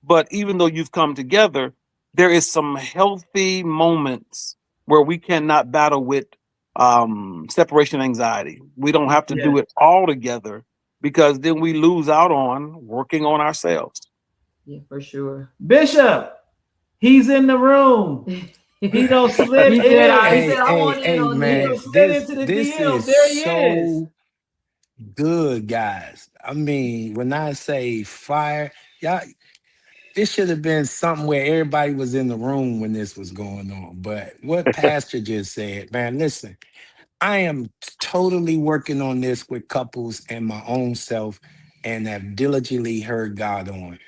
but even though you've come together, there is some healthy moments where we cannot battle with separation anxiety. We don't have to do it all together, because then we lose out on working on ourselves. Yeah, for sure. Bishop, He's in the room. He don't slip He in. said, I Hey, want in on He man, don't this. slip this into the this DMs. is There he is. so good, guys. I mean, when I say fire, y'all, this should have been something where everybody was in the room when this was going on. But what Pastor just said, man, listen, I am totally working on this with couples and my own self and have diligently heard God on.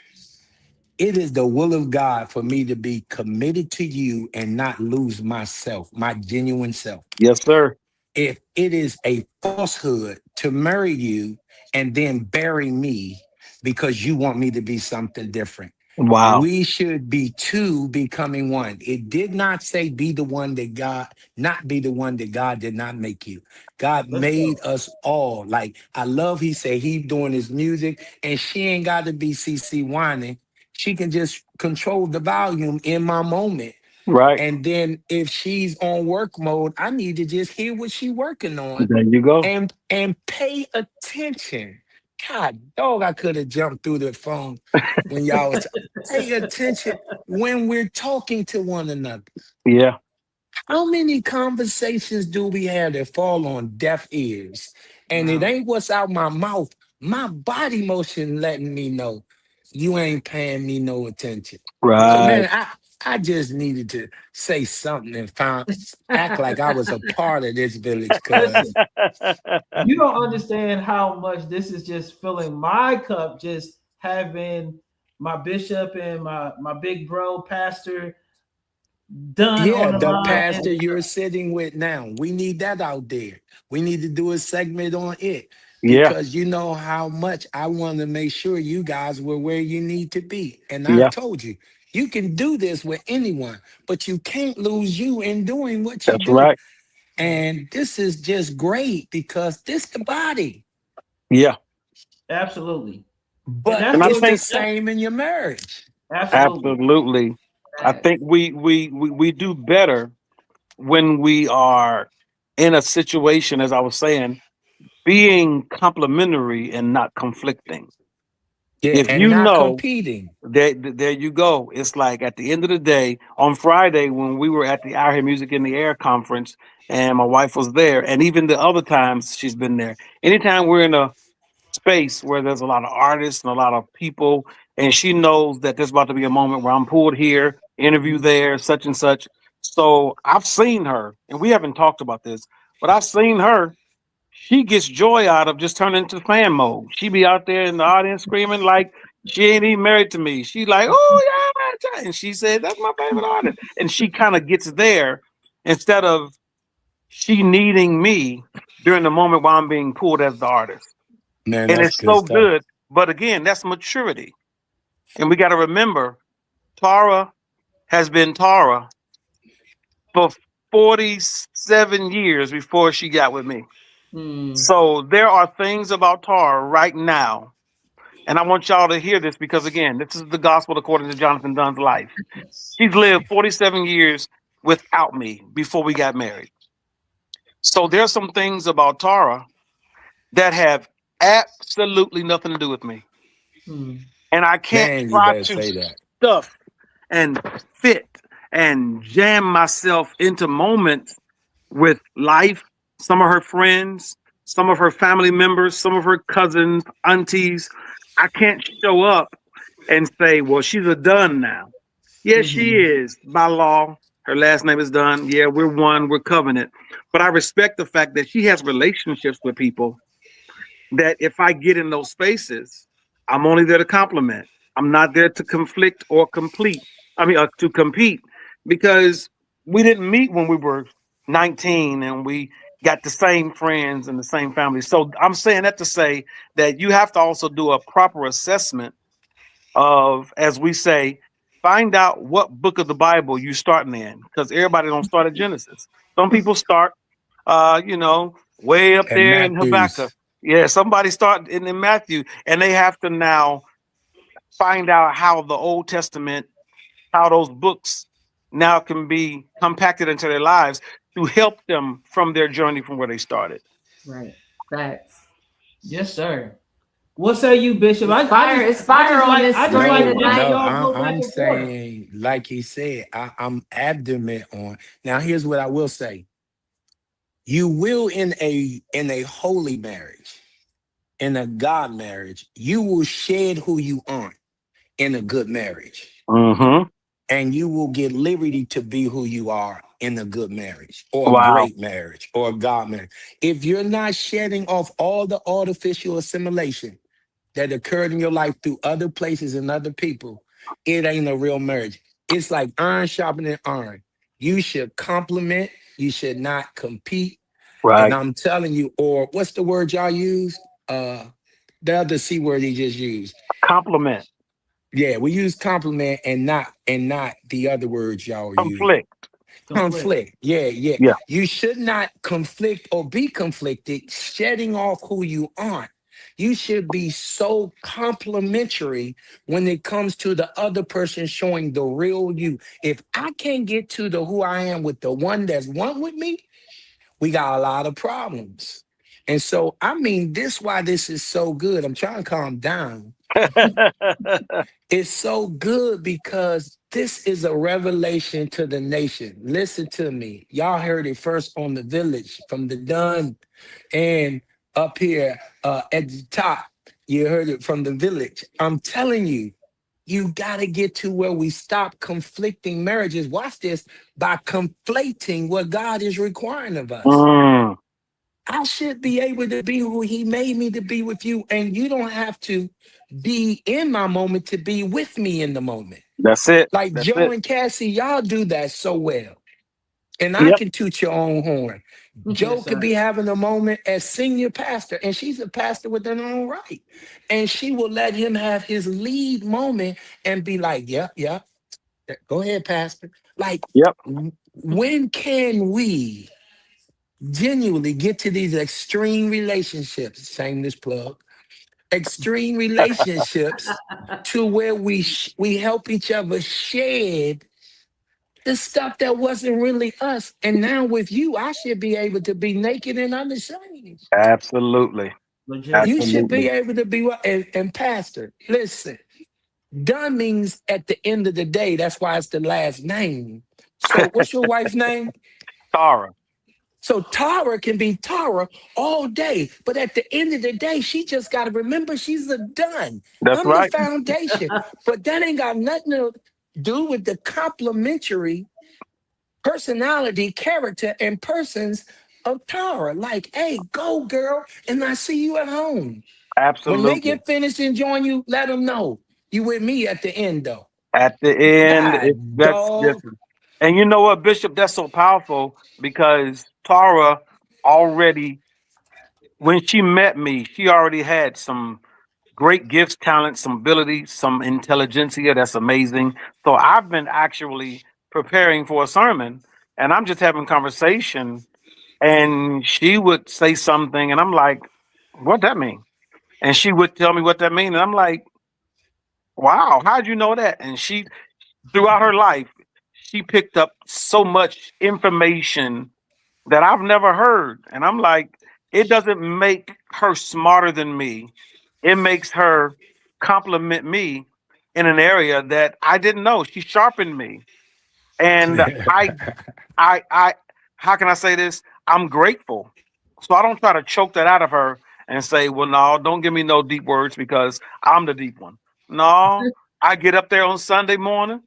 It is the will of God for me to be committed to you and not lose myself, my genuine self. Yes, sir. If it is a falsehood to marry you and then bury me because you want me to be something different, Wow. we should be two becoming one. It did not say be the one that God, not be the one that God did not make you. God Let's go. made us all. Like I love, he said he doing his music and she ain't got to be CC whining. She can just control the volume in my moment. Right. And then if she's on work mode, I need to just hear what she's working on There you go. and pay attention. God, dog, I could have jumped through the phone when y'all was pay attention when we're talking to one another. Yeah. How many conversations do we have that fall on deaf ears? And it Wow. ain't what's out my mouth, my body motion letting me know you ain't paying me no attention. So Right. man, I just needed to say something and act like I was a part of this village, cuz Listen, you don't understand how much this is just filling my cup, just having my bishop and my big bro pastor done on yeah, the the line. And pastor you're sitting with now, we need that out there. We need to do a segment on it Yeah. because you know how much I want to make sure you guys were where you need to be. And I've Yeah. told you, you can do this with anyone, but you can't lose you in doing what you That's do. right. And this is just great because this the body, Yeah. absolutely. And but that's And I it's what the think same in your marriage. absolutely. absolutely. I think we do better when we are in a situation, as I was saying, being complementary and not conflicting. Yeah, If and you not know competing. there you go. It's like at the end of the day, on Friday when we were at the I Hear Music in the Air conference, and my wife was there, and even the other times she's been there. Anytime we're in a space where there's a lot of artists and a lot of people, and she knows that there's about to be a moment where I'm pulled here, interview there, such and such. So I've seen her, and we haven't talked about this, but I've seen her. She gets joy out of just turning into fan mode. She be out there in the audience screaming like she ain't even married to me. She like, oh yeah, and she said that's my favorite artist, and she kind of gets there instead of she needing me during the moment while I'm being pulled as the artist. Man, And that's it's good so stuff. good. But again, that's maturity. And we got to remember Tara has been Tara for 47 years before she got with me. Hmm. So there are things about Tara right now. And I want y'all to hear this because, again, this is the gospel according to Jonathan Dunn's life. She's lived 47 years without me before we got married. So there's some things about Tara that have absolutely nothing to do with me. Hmm. And I can't Man, you try better to say that. stuff and fit and jam myself into moments with life, some of her friends, some of her family members, some of her cousins, aunties. I can't show up and say, well, she's a Dunn now. Yes, she Mhm. is by law. Her last name is Dunn. Yeah, we're one, we're covenant. But I respect the fact that she has relationships with people that if I get in those spaces, I'm only there to compliment. I'm not there to conflict or complete. To compete because we didn't meet when we were 19 and we got the same friends and the same family. So I'm saying that to say that you have to also do a proper assessment of, as we say, find out what book of the Bible you starting in because everybody don't start at Genesis. Some people start, way up And there in Matthews. Habakkuk. Yeah, somebody start in Matthew, and they have to now find out how the Old Testament, how those books now can be compacted into their lives to help them from their journey from where they started. Right. Facts. Yes, sir. What say you, Bishop? It's fire on this I just screen like tonight. watching No, y'all go back I'm and forth. saying, like he said, I'm adamant on. Now, here's what I will say: you will in a holy marriage, in a God marriage, you will shed who you aren't in a good marriage, Mm-hmm. and you will get liberty to be who you are in a good marriage or a Wow. great marriage or a God marriage. If you're not shedding off all the artificial assimilation that occurred in your life through other places and other people, it ain't a real marriage. It's like iron sharpening iron. You should complement, you should not compete. And Right. I'm telling you, or what's the word y'all used? The other C word he just used. Compliment. Yeah, we use compliment and not the other words y'all use. Conflict. Conflict. Yeah, yeah. Yeah. You should not conflict or be conflicted, shedding off who you aren't. You should be so complimentary when it comes to the other person showing the real you. If I can't get to the who I am with the one that's one with me, we got a lot of problems. And so, I mean, this why this is so good. I'm trying to calm down. It's so good because this is a revelation to the nation. Listen to me. Y'all heard it first on the village from the Dun and up here at the top. You heard it from the village. I'm telling you, you got to get to where we stop conflicting marriages. Watch this, by conflating what God is requiring of us. Mm, I should be able to be who he made me to be with you. And you don't have to be in my moment to be with me in the moment. that's it. Like That's Joe it. and Cassie, y'all do that so well. And I Yep. can toot your own horn. Joe Yes, could sir. be having a moment as senior pastor, and she's a pastor within her own right. And she will let him have his lead moment and be like, yeah, yeah, go ahead, Pastor. Like, Yep. when can we genuinely get to these extreme relationships? Shameless plug. Extreme relationships to where we help each other shed the stuff that wasn't really us. And now with you, I should be able to be naked and unashamed. Absolutely. Legit. You should be Absolutely. able to be and Pastor. Listen, done means at the end of the day. That's why it's the last name. So what's your wife's name? Tara. So Tara can be Tara all day, but at the end of the day, she just got to remember she's a done. That's I'm the right. foundation, but that ain't got nothing to do with the complementary personality, character, and persons of Tara. Like, hey, go girl, and I see you at home. When they Absolutely. get finished enjoying you, let them know you with me at the end, though. At the end, God, that's dog. different. And you know what, Bishop? That's so powerful because Tara already, when she met me, she already had some great gifts, talents, some ability, some intelligentsia. That's amazing. So I've been actually preparing for a sermon, and I'm just having conversation, and she would say something, and I'm like, "What that mean?" And she would tell me what that mean, and I'm like, "Wow, how'd you know that?" And she, throughout her life, she picked up so much information that I've never heard. And I'm like, it doesn't make her smarter than me. It makes her compliment me in an area that I didn't know. She sharpened me. And I how can I say this? I'm grateful. So I don't try to choke that out of her and say, well, no, don't give me no deep words because I'm the deep one. No, I get up there on Sunday morning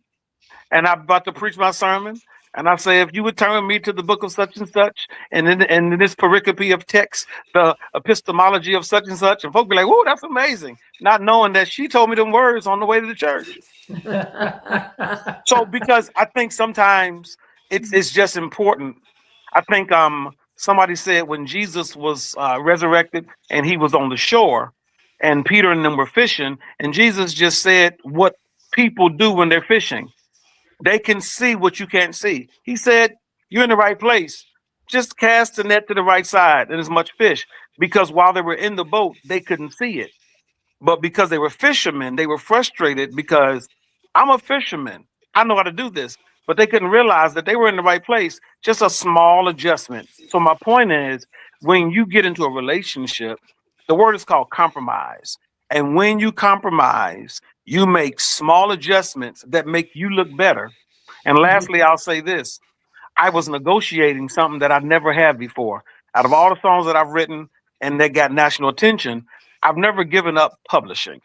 and I'm about to preach my sermon. And I say, if you would turn me to the book of such and such, and in this pericope of text, the epistemology of such and such, and folk be like, "Whoa, that's amazing!" Not knowing that she told me them words on the way to the church. So, because I think sometimes it's just important. I think somebody said when Jesus was resurrected and he was on the shore, and Peter and them were fishing, and Jesus just said what people do when they're fishing. They can see what you can't see. He said, you're in the right place. Just cast the net to the right side and as much fish. Because while they were in the boat, they couldn't see it. But because they were fishermen, they were frustrated because I'm a fisherman. I know how to do this. But they couldn't realize that they were in the right place. Just a small adjustment. So my point is, when you get into a relationship, the word is called compromise. And when you compromise, you make small adjustments that make you look better. And lastly, I'll say this. I was negotiating something that I've never had before. Out of all the songs that I've written and that got national attention, I've never given up publishing.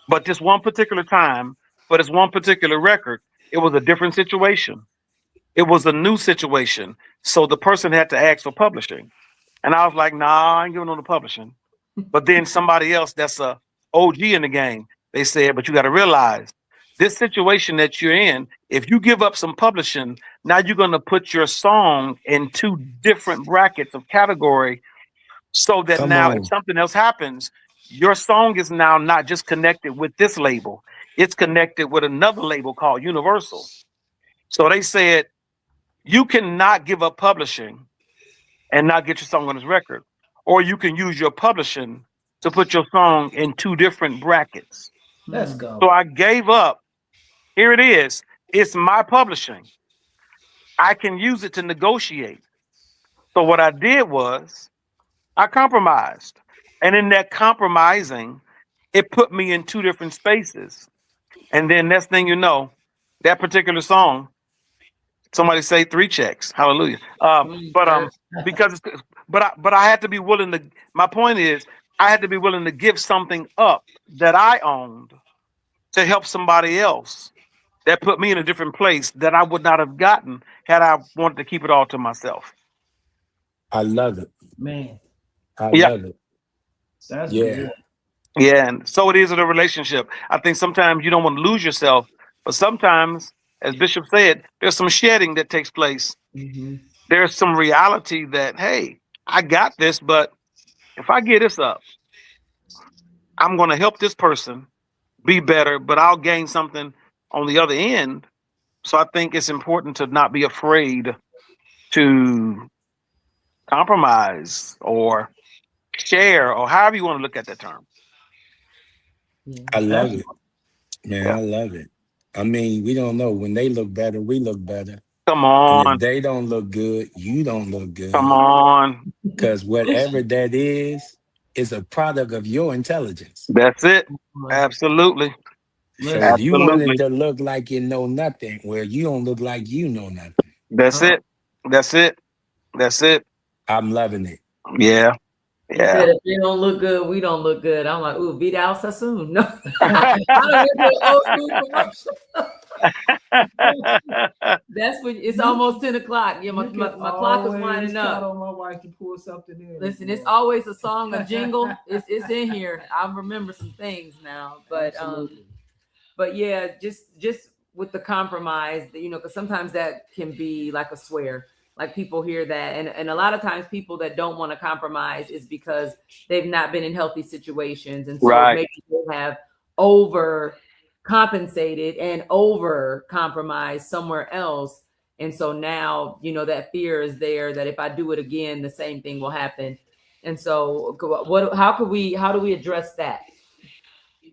But this one particular time, for this one particular record, it was a different situation. It was a new situation. So the person had to ask for publishing. And I was like, nah, I ain't giving them the publishing. But then somebody else that's a OG in the game, they said, but you got to realize this situation that you're in, if you give up some publishing, now you're going to put your song in two different brackets of category so that Come now on. if something else happens, your song is now not just connected with this label, it's connected with another label called Universal. So they said, you cannot give up publishing and not get your song on this record, or you can use your publishing to put your song in two different brackets. Let's go. So I gave up. Here it is. It's my publishing. I can use it to negotiate. So what I did was I compromised. And in that compromising, it put me in two different spaces. And then next thing you know, that particular song, somebody say 3 checks. Hallelujah. Because I had to be willing to, my point is, I had to be willing to give something up that I owned to help somebody else. That put me in a different place that I would not have gotten had I wanted to keep it all to myself. I love it. Man, I Yeah. love it. that's Yeah. good. Yeah, and so it is in a relationship. I think sometimes you don't want to lose yourself, but sometimes, as Bishop said, there's some shedding that takes place. Mhm. There's some reality that, hey, I got this, but if I get this up, I'm going to help this person be better, but I'll gain something on the other end. So I think it's important to not be afraid to compromise or share, or however you want to look at that term. I love it. Man, I love it. I mean, we don't know. When they look better, we look better. Come And on. if they don't look good, you don't look good. Come on. Because whatever that is a product of your intelligence. That's it. Absolutely. So Listen, if you want Absolutely. it to look like you know nothing, well, you don't look like you know nothing. That's it. That's it. That's it. I'm loving it. Yeah. He Yeah. said, if they don't look good, we don't look good. I'm like, ooh, beat out Sassoon. No. I don't went to an old school commercial. That's when it's almost 10 o'clock. Yeah, my clock is winding up. On my wife to pull something in. Listen, it's always a song, a jingle. It's in here. I remember some things now, but Absolutely. but yeah, just with the compromise, because sometimes that can be like a swear. Like people hear that, and a lot of times people that don't want to compromise is because they've not been in healthy situations, and so Right. maybe they have over compensated and over compromised somewhere else, and so now that fear is there that if I do it again, the same thing will happen. And so, how do we address that?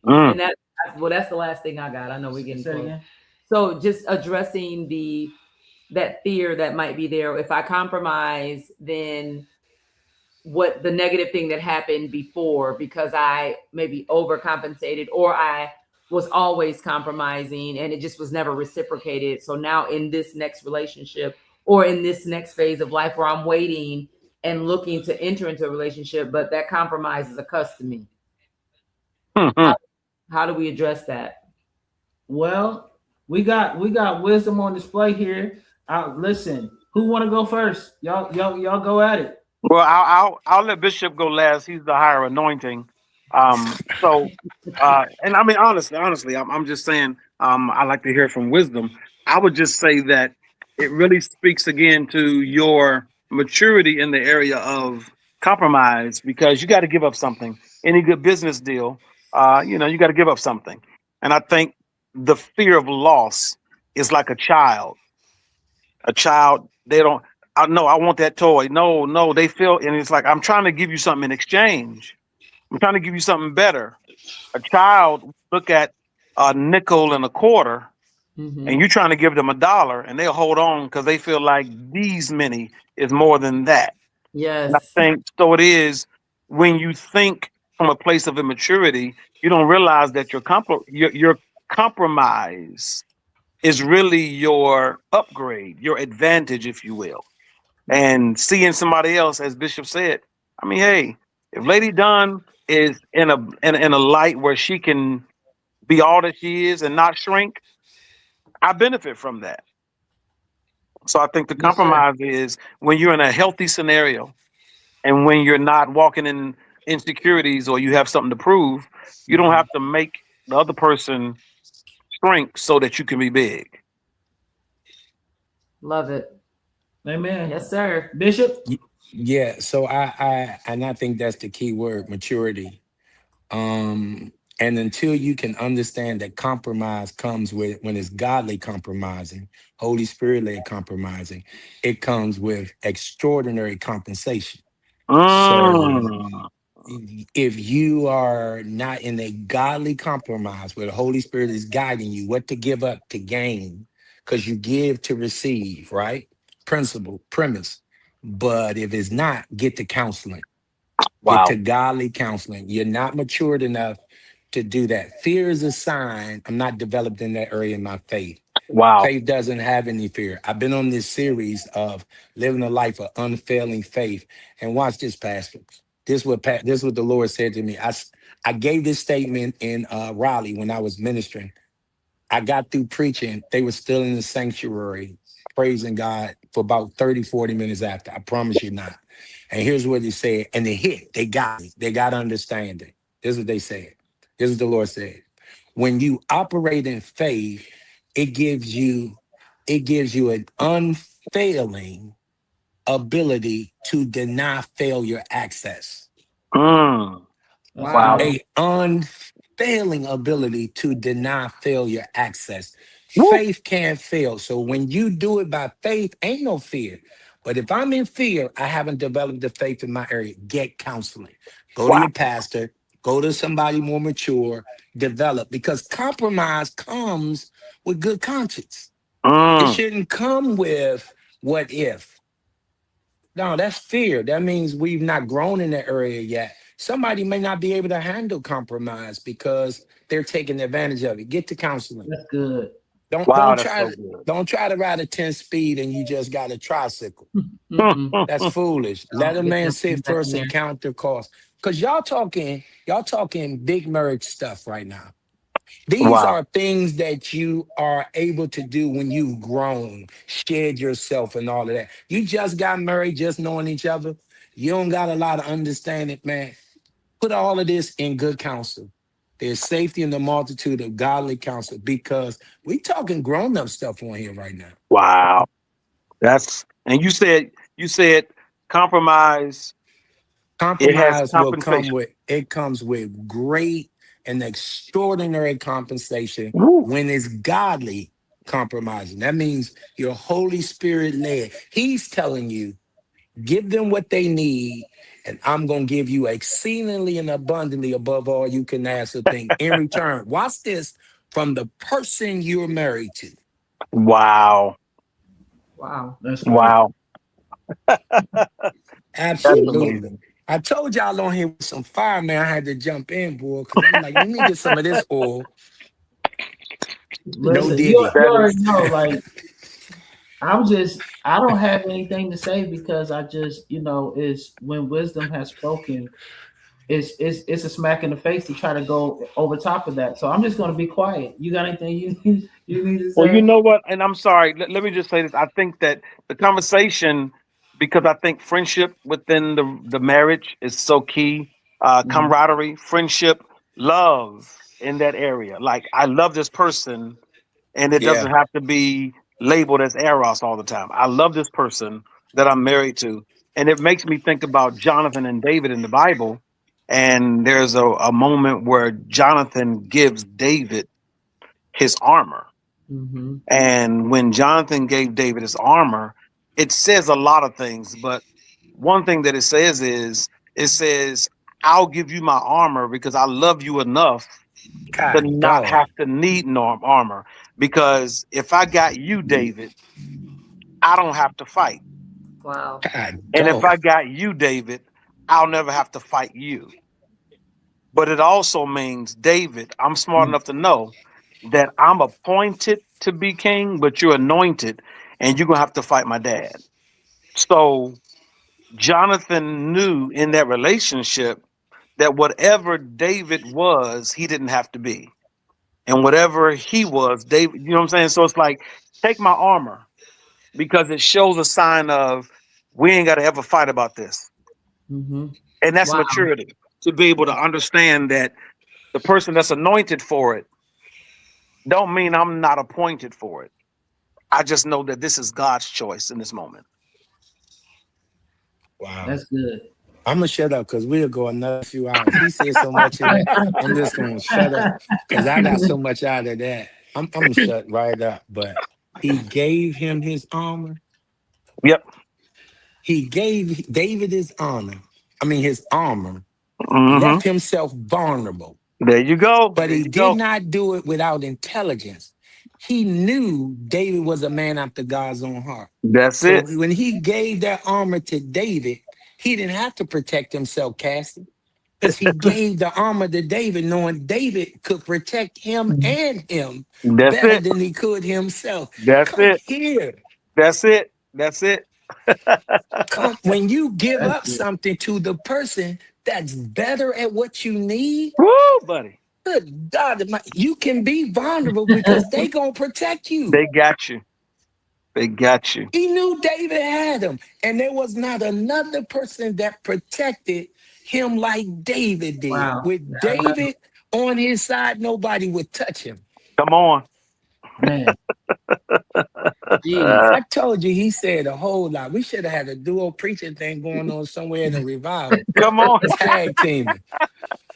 Mm. And that's the last thing I got. I know we're getting Say it close. again. So just addressing that fear that might be there. If I compromise, then what the negative thing that happened before because I maybe overcompensated or I was always compromising and it just was never reciprocated. So now in this next relationship or in this next phase of life where I'm waiting and looking to enter into a relationship, but that compromise is a cuss to me. Mhm. How do we address that? Well, we got wisdom on display here. Listen, who want to go first? Y'all go at it. Well, I'll let Bishop go last. He's the higher anointing. So, and I mean, honestly, I'm just saying, I like to hear from wisdom. I would just say that it really speaks again to your maturity in the area of compromise, because you got to give up something. Any good business deal, you got to give up something. And I think the fear of loss is like a child. A child, they don't, I want that toy. No, they feel, and it's like, I'm trying to give you something in exchange. I'm trying to give you something better. A child look at a nickel and a quarter, Mhm. and you're trying to give them $1, and they'll hold on because they feel like these many is more than that. Yes. And I think so. It is when you think from a place of immaturity, you don't realize that your compromise is really your upgrade, your advantage, if you will. And seeing somebody else, as Bishop said, I mean, hey, if Lady Dunn is in a light where she can be all that she is and not shrink, I benefit from that. So I think the Yes, sir. compromise is when you're in a healthy scenario and when you're not walking in insecurities or you have something to prove, you don't have to make the other person shrink so that you can be big. Love it. Amen. Yes, sir. Bishop. Yeah, so I think that's the key word, maturity. And until you can understand that compromise comes with, when it's godly compromising, Holy Spirit led compromising, it comes with extraordinary compensation. So Mm. if you are not in a godly compromise where the Holy Spirit is guiding you what to give up to gain, because you give to receive, right? Principle, premise. But if it's not, get to counseling, get Wow. to godly counseling. You're not matured enough to do that. Fear is a sign I'm not developed in that area in my faith. Wow. Faith doesn't have any fear. I've been on this series of living a life of unfailing faith. And watch this, Pastor. This is what the Lord said to me. I gave this statement in Raleigh when I was ministering. I got through preaching. They were still in the sanctuary, praising God for about 30, 40 minutes after. I promise you not. And here's what he said. And they hit. They got it. They got understanding. This is what they said. This is what the Lord said. When you operate in faith, it gives you an unfailing ability to deny failure access. Mm. That's Wow. good. A unfailing ability to deny failure access. Woo. Faith can't fail. So when you do it by faith, ain't no fear. But if I'm in fear, I haven't developed the faith in my area. Get counseling. Go to Wow. your pastor. Go to somebody more mature. Develop, because compromise comes with good conscience. It Mm. shouldn't come with what if. No, that's fear. That means we've not grown in that area yet. Somebody may not be able to handle compromise because they're taking advantage of it. Get to counseling. That's good. Don't Wow, don't that's try so to good. don't try to ride a 10 speed and you just got a tricycle. Mm-mm. That's foolish. Let a Get man them sit back in first and there. count their costs. Because y'all talking big marriage stuff right now. These Wow. are things that you are able to do when you've grown, shared yourself, and all of that. You just got married, just knowing each other. You don't got a lot of understanding, man. Put all of this in good counsel. There's safety in the multitude of godly counsel, because we talking grown-up stuff on here right now. Wow. That's and you said compromise. It has Compromise will come compensation. with, it comes with great and extraordinary compensation Woo. when it's godly compromising. That means your Holy Spirit led. He's telling you, give them what they need, and I'm going to give you exceedingly and abundantly above all you can ask or think in return. Watch this, from the person you're married to. Wow. Wow. That's great. Wow. That's Absolutely. amazing. I told y'all on here with some fire, man. I had to jump in, boy, because I'm like, let me get some of this oil. No Listen, you, Diddy. you That already is know, like, I don't have anything to say because I just, is when wisdom has spoken, it's a smack in the face to try to go over top of that. So I'm just gonna be quiet. You got anything you need to well, you say? know what? And I'm sorry. Let me just say this. I think that the conversation, because I think friendship within the marriage is so key. Mhm. Camaraderie, friendship, love in that area. Like I love this person, and it Yeah. doesn't have to be labeled as eros all the time. I love this person that I'm married to, and it makes me think about Jonathan and David in the Bible. And there's a moment where Jonathan gives David his armor. Mm-hmm. And when Jonathan gave David his armor, it says a lot of things, but one thing that it says is it says, I'll give you my armor because I love you enough to God not dog. have to need no armor. Because if I got you, David, I don't have to fight. Wow. God And if dog. I got you, David, I'll never have to fight you. but it also means, David, I'm smart Mm. enough to know that I'm appointed to be king, but you're anointed, and you're gonna have to fight my dad. So Jonathan knew in that relationship that whatever David was, he didn't have to be. And whatever he was, David, you know what I'm saying? So it's like, take my armor because it shows a sign of we ain't got to ever fight about this. Mm-hmm. And that's Wow. maturity to be able to understand that the person that's anointed for it don't mean I'm not appointed for it. I just know that this is God's choice in this moment. Wow. That's good. I'm gonna shut up because we'll go another few hours. He said so much in that. I'm just gonna shut up because I got so much out of that. I'm gonna shut right up. But he gave him his armor. Yep. He gave David his honor. I mean his armor. Hmm. Left himself vulnerable. There you go. But There he you did go. not do it without intelligence. He knew David was a man after God's own heart. That's So it. when he gave that armor to David, he didn't have to protect himself, Cassie, because he gave the armor to David, knowing David could protect him and him That's better it. than he could himself. That's Come it. here. That's it. That's it. Come when you give That's up good. something to the person that's better at what you need. Woo, buddy. Good God, you can be vulnerable because they gonna protect you. They got you. They got you. He knew David had him, and there was not another person that protected him like David did. Wow. With David on his side, nobody would touch him. Come on. Man. Jeez. I told you, he said a whole lot. We should have had a duo preaching thing going on somewhere in a revival. Come on. Tag teaming.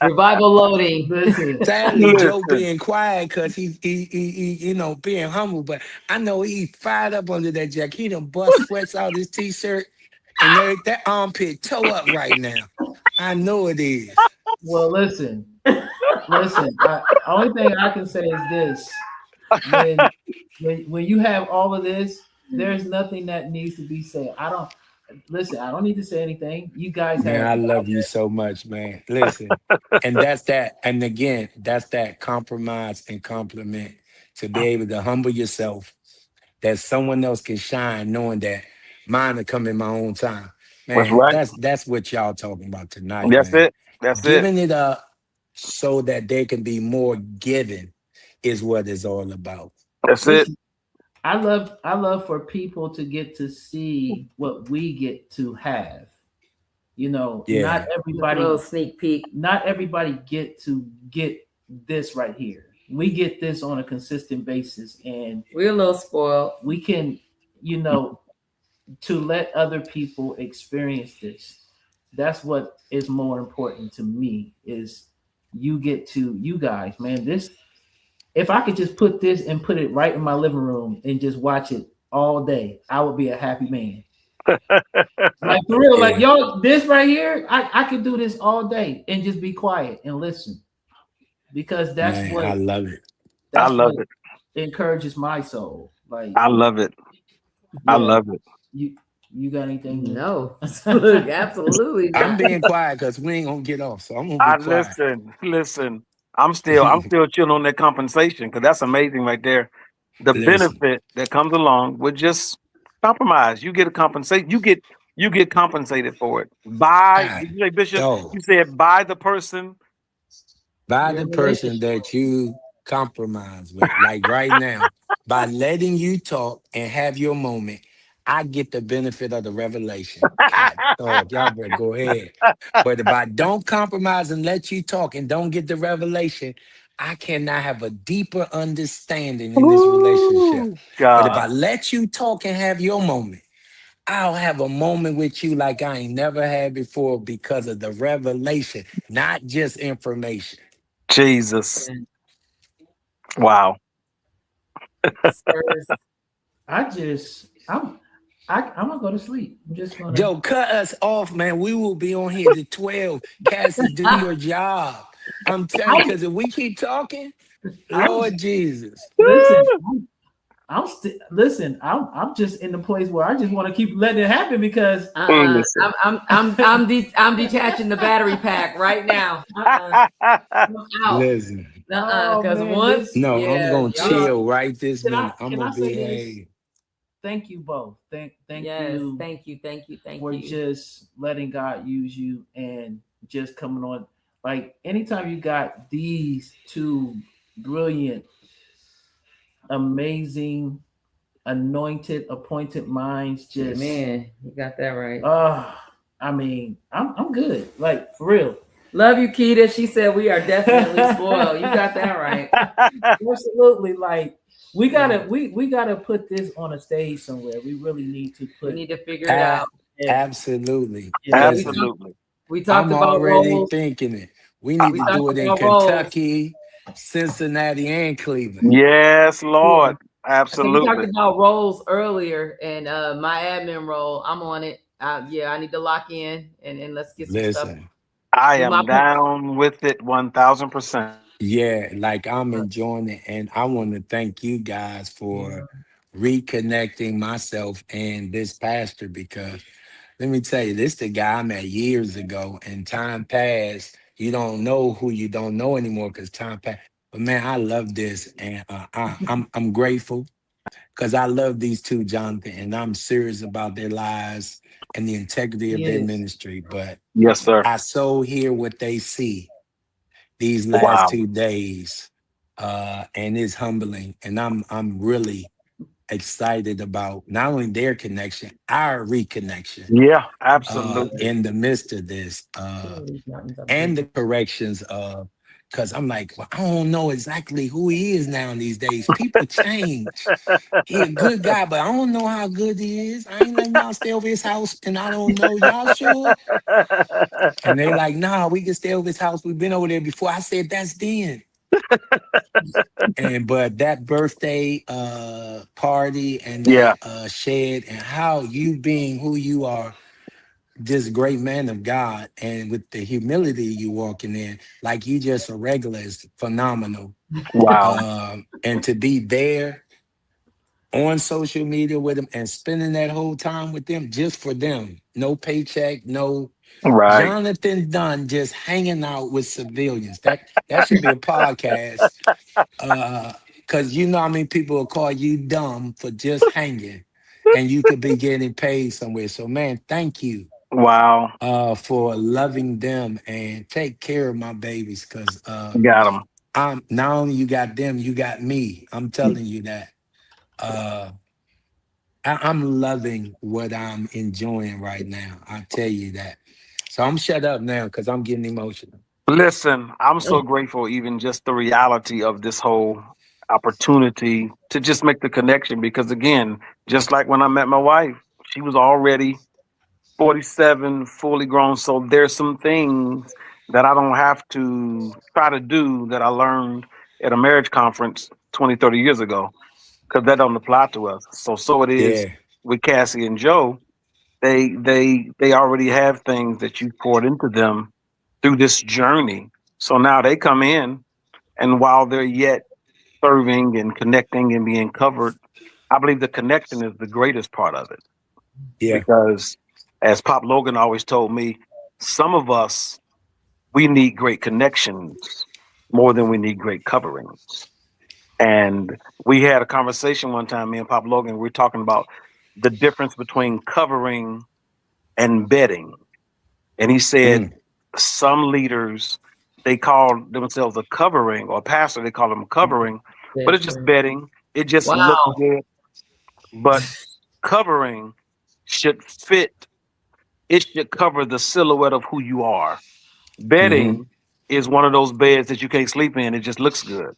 Revival loading. Listen. Sadly, Joe Listen. being quiet because he, you know, being humble. But I know he fired up under that jacket. He done bust sweats out his t-shirt, and that armpit toe up right now. I know it is. Well, listen. Listen. Only thing I can say is this: when you have all of this, there's nothing that needs to be said. I don't need to say anything. You guys Man, have I love you so much, man. Listen, and that's that. And again, that's that compromise and compliment to be able to humble yourself that someone else can shine, knowing that mine will come in my own time. That's Man, right. that's what y'all talking about tonight, That's man. it. That's it. Giving it up so that there can be more given is what it's all about. That's it. listen, I love for people to get to see what we get to have. You know, Yeah. not A everybody little sneak peek. not everybody get to get this right here. We get this on a consistent basis, and We're a little spoiled. we can, you know, to let other people experience this. That's what is more important to me is you guys, man, this if I could just put this and put it right in my living room and just watch it all day, I would be a happy man. Like for real, like Yeah. y'all, this right here, I could do this all day and just be quiet and listen. Because that's Man, I what love it. I that's love what it. encourages my soul. Like I love it. I yeah, love it. you got anything? No. Look, absolutely I'm not. being quiet because we ain't gonna get off. So I'm gonna I be quiet. listen. I'm still chilling on that compensation because that's amazing right there. The Listen. benefit that comes along with just compromise. You get a compensate. You get compensated for it. By God, did you say Bishop? dog. You said by the person. By Your the person relationship. that you compromise with, like right now, by letting you talk and have your moment, I get the benefit of the revelation. God, dog, y'all better go ahead. But if I don't compromise and let you talk and don't get the revelation, I cannot have a deeper understanding in this relationship. Ooh, But if I God, let you talk and have your moment, I'll have a moment with you like I ain't never had before because of the revelation, not just information. Jesus, And wow. spurs. I'm gonna go to sleep. I'm just gonna Joe, cut us off, man. We will be on here to 12. Cassie, do your job. I'm telling you, because if we keep talking, I was Lord Jesus. listen. listen. I'm just in the place where I just want to keep letting it happen because Listen. I'm detaching the battery pack right now. I'm out. Listen. Because man, once, No, I'm yeah, gonna y'all- chill right this Can I- minute. I'm can gonna I say this? behave. thank you both. Thank yes, you thank you for just letting God use you and just coming on. Like anytime you got these two brilliant, amazing, anointed, appointed minds, just Man, you got that right. I mean, I'm good. Like for real. Love you, Keita. She said we are definitely spoiled. You got that right. Absolutely. Like we gotta we gotta put this on a stage somewhere. We really need to We put need to figure it out. Absolutely. Yeah, Listen, Absolutely. We talked I'm about already roles. thinking it. We need We to talked do it in about roles. Kentucky, Cincinnati, and Cleveland. Yes, Lord. So we talked Absolutely. about roles earlier, and my admin role, I'm on it. Yeah, I need to lock in and let's get some stuff. Listen, I Do my am down with it 1000%. yeah, like I'm enjoying it. And I want to thank you guys for reconnecting myself and this pastor because let me tell you, this the guy I met years ago and time passed. You don't know who you don't know anymore because time passed. But man, I love this and I'm grateful because I love these two, Jonathan, and I'm serious about their lives and the integrity of their Yes. ministry. But Yes, sir. I so hear what they see these last Wow. 2 days, and it's humbling. And I'm really excited about not only their connection, our reconnection Yeah, absolutely. in the midst of this, and the corrections of. Because I'm like, well, I don't know exactly who he is now these days. People change. He a good guy, but I don't know how good he is. I ain't letting y'all stay over his house, and I don't know. Y'all sure? And they like, nah, we can stay over his house. We've been over there before. I said, that's then. And but that birthday party and Yeah. that shed and how you being who you are, this great man of God, and with the humility you walking in, like you just a regular is phenomenal. Wow. And to be there on social media with them and spending that whole time with them just for them. No paycheck, no Right. Jonathan Dunn just hanging out with civilians. That should be a podcast. Cause you know how many people will call you dumb for just hanging and you could be getting paid somewhere. So man, thank you Wow. for loving them and take care of my babies. Cause Got him. I'm not only you got them, you got me. I'm telling you that. I'm loving what I'm enjoying right now. I tell you that. So I'm shut up now because I'm getting emotional. Listen, I'm so grateful, even just the reality of this whole opportunity to just make the connection. Because again, just like when I met my wife, she was already 47, fully grown. So there's some things that I don't have to try to do that I learned at a marriage conference 20, 30 years ago, because that don't apply to us. So it is Yeah, with Cassie and Joe. They already have things that you poured into them through this journey. So now they come in, and while they're yet serving and connecting and being covered, I believe the connection is the greatest part of it. yeah, Because as Pop Logan always told me, some of us, we need great connections more than we need great coverings. And we had a conversation one time, me and Pop Logan, we were talking about the difference between covering and bedding. And he said mm, some leaders, they call themselves a covering, or a pastor, they call them a covering, but it's just bedding. It just looks Wow. good. But covering should fit, it should cover the silhouette of who you are. hmm, Bedding is one of those beds that you can't sleep in. It just looks good.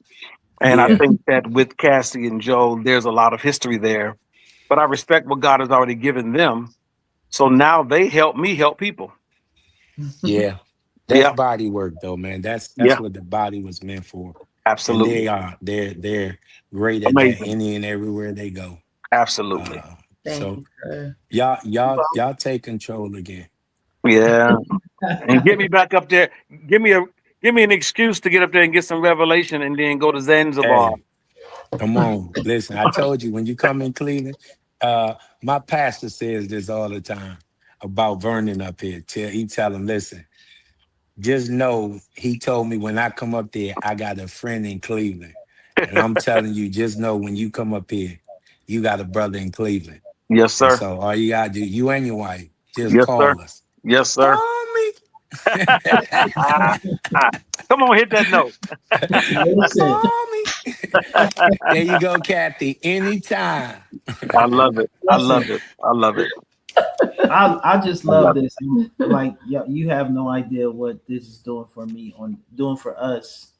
And I yeah, think that with Cassie and Joe, there's a lot of history there. But I respect what God has already given them. So now they help me help people. yeah. That's Yeah, body work though, man. That's yeah, what the body was meant for. And absolutely. they are. They're great at that Amazing. any and everywhere they go. Absolutely. Uh Thank so you, sir. y'all take control again. Yeah. And get me back up there. Give me a give me an excuse to get up there and get some revelation and then go to Zanzibar. Hey, Come on, listen. I told you when you come in Cleveland, my pastor says this all the time about Vernon up here. He tell him, listen, just know he told me when I come up there, I got a friend in Cleveland. And I'm telling you, just know when you come up here, you got a brother in Cleveland. Yes, And sir. so all you gotta do, you and your wife, just Yes, call sir. us. Yes, sir. Call me. Come on, hit that note. Listen, Call me. There you go, Kathy. Anytime. I love it. I listen. love it. I love it. I just I love love this. Like, you have no idea what this is doing for me, doing for us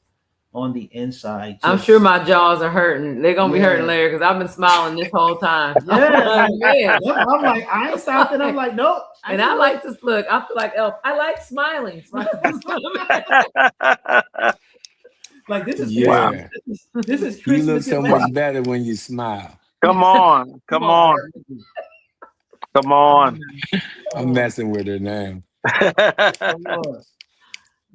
on the inside. I'm Just- sure my jaws are hurting. They're gonna be hurting Yeah. later because I've been smiling this whole time. Yeah. Man. I'm like, I ain't stopping. I'm like, nope. And I like to look. I feel like Elf. I like smiling. like this is Yeah. Christmas. This is You Christmas. look so much better when you smile. Come on. Come on. Come on. I'm messing with her now. Come on.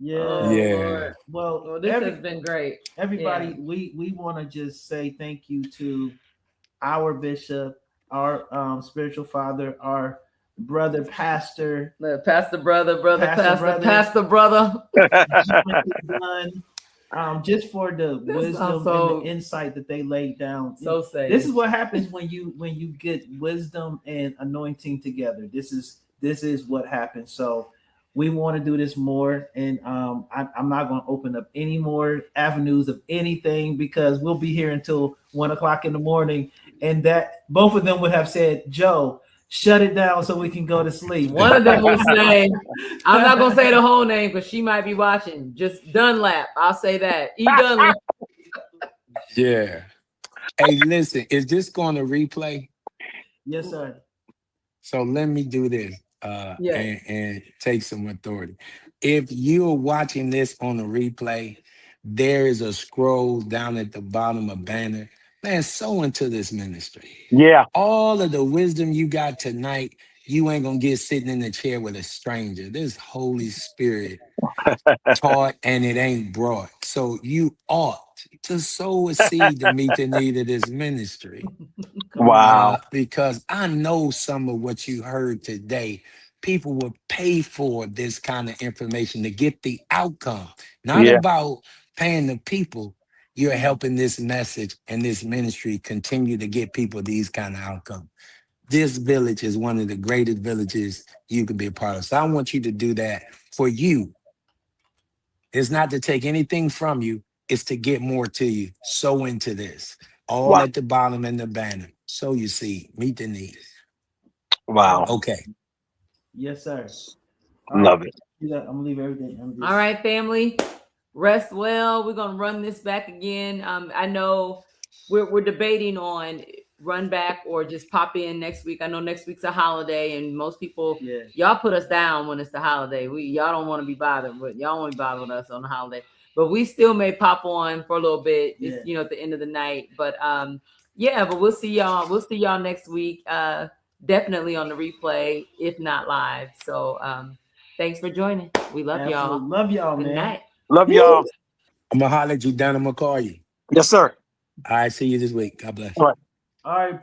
Yeah. Oh, Yeah. Lord. Well, Well, this has been great. everybody, Yeah. we want to just say thank you to our bishop, our spiritual father, our brother pastor, Look, Pastor brother, Pastor Pastor brother. brother. Just for the That wisdom sounds so- and the insight that they laid down. So safe. This is what happens when you get wisdom and anointing together. This is what happens. So we want to do this more, and I'm not going to open up any more avenues of anything because we'll be here until 1 o'clock in the morning, and that both of them would have said, "Joe, shut it down so we can go to sleep." One of them will say, I'm not gonna say the whole name because she might be watching. Just Dunlap. I'll say that. E. Dunlap. Yeah. Hey, listen, is this going to replay? Yes, sir. So let me do this Yeah. and take some authority. If you're watching this on a replay, there is a scroll down at the bottom, a banner. Man, sow into this ministry. Yeah. All of the wisdom you got tonight, you ain't gonna get sitting in the chair with a stranger. This Holy Spirit taught and it ain't brought. So you ought to sow a seed to meet the need of this ministry. Wow. Because I know some of what you heard today, people will pay for this kind of information to get the outcome, not Yeah. about paying the people. You're helping this message and this ministry continue to get people these kind of outcomes. This village is one of the greatest villages you can be a part of. So I want you to do that for you. It's not to take anything from you. It's to get more to you. Sow into this. All Wow. at the bottom in the banner. Sow your seed. Meet the needs. Wow. Okay. Yes, sir. Love it. I'm gonna leave everything. All right, family. Rest well. We're gonna run this back again. I know we're debating on run back or just pop in next week. I know next week's a holiday, and most people Yeah. y'all put us down when it's the holiday. Y'all don't want to be bothered, but y'all want to be bothered with us on the holiday. But we still may pop on for a little bit, Yeah. you know, at the end of the night. But yeah, but we'll see y'all. We'll see y'all next week. Definitely on the replay, if not live. So thanks for joining. We love y'all. Absolutely. Love y'all, Good man. night. Love y'all. I'm going to holler at you down. I'm going to call you. Yes, sir. All right. See you this week. God bless. All right. All right.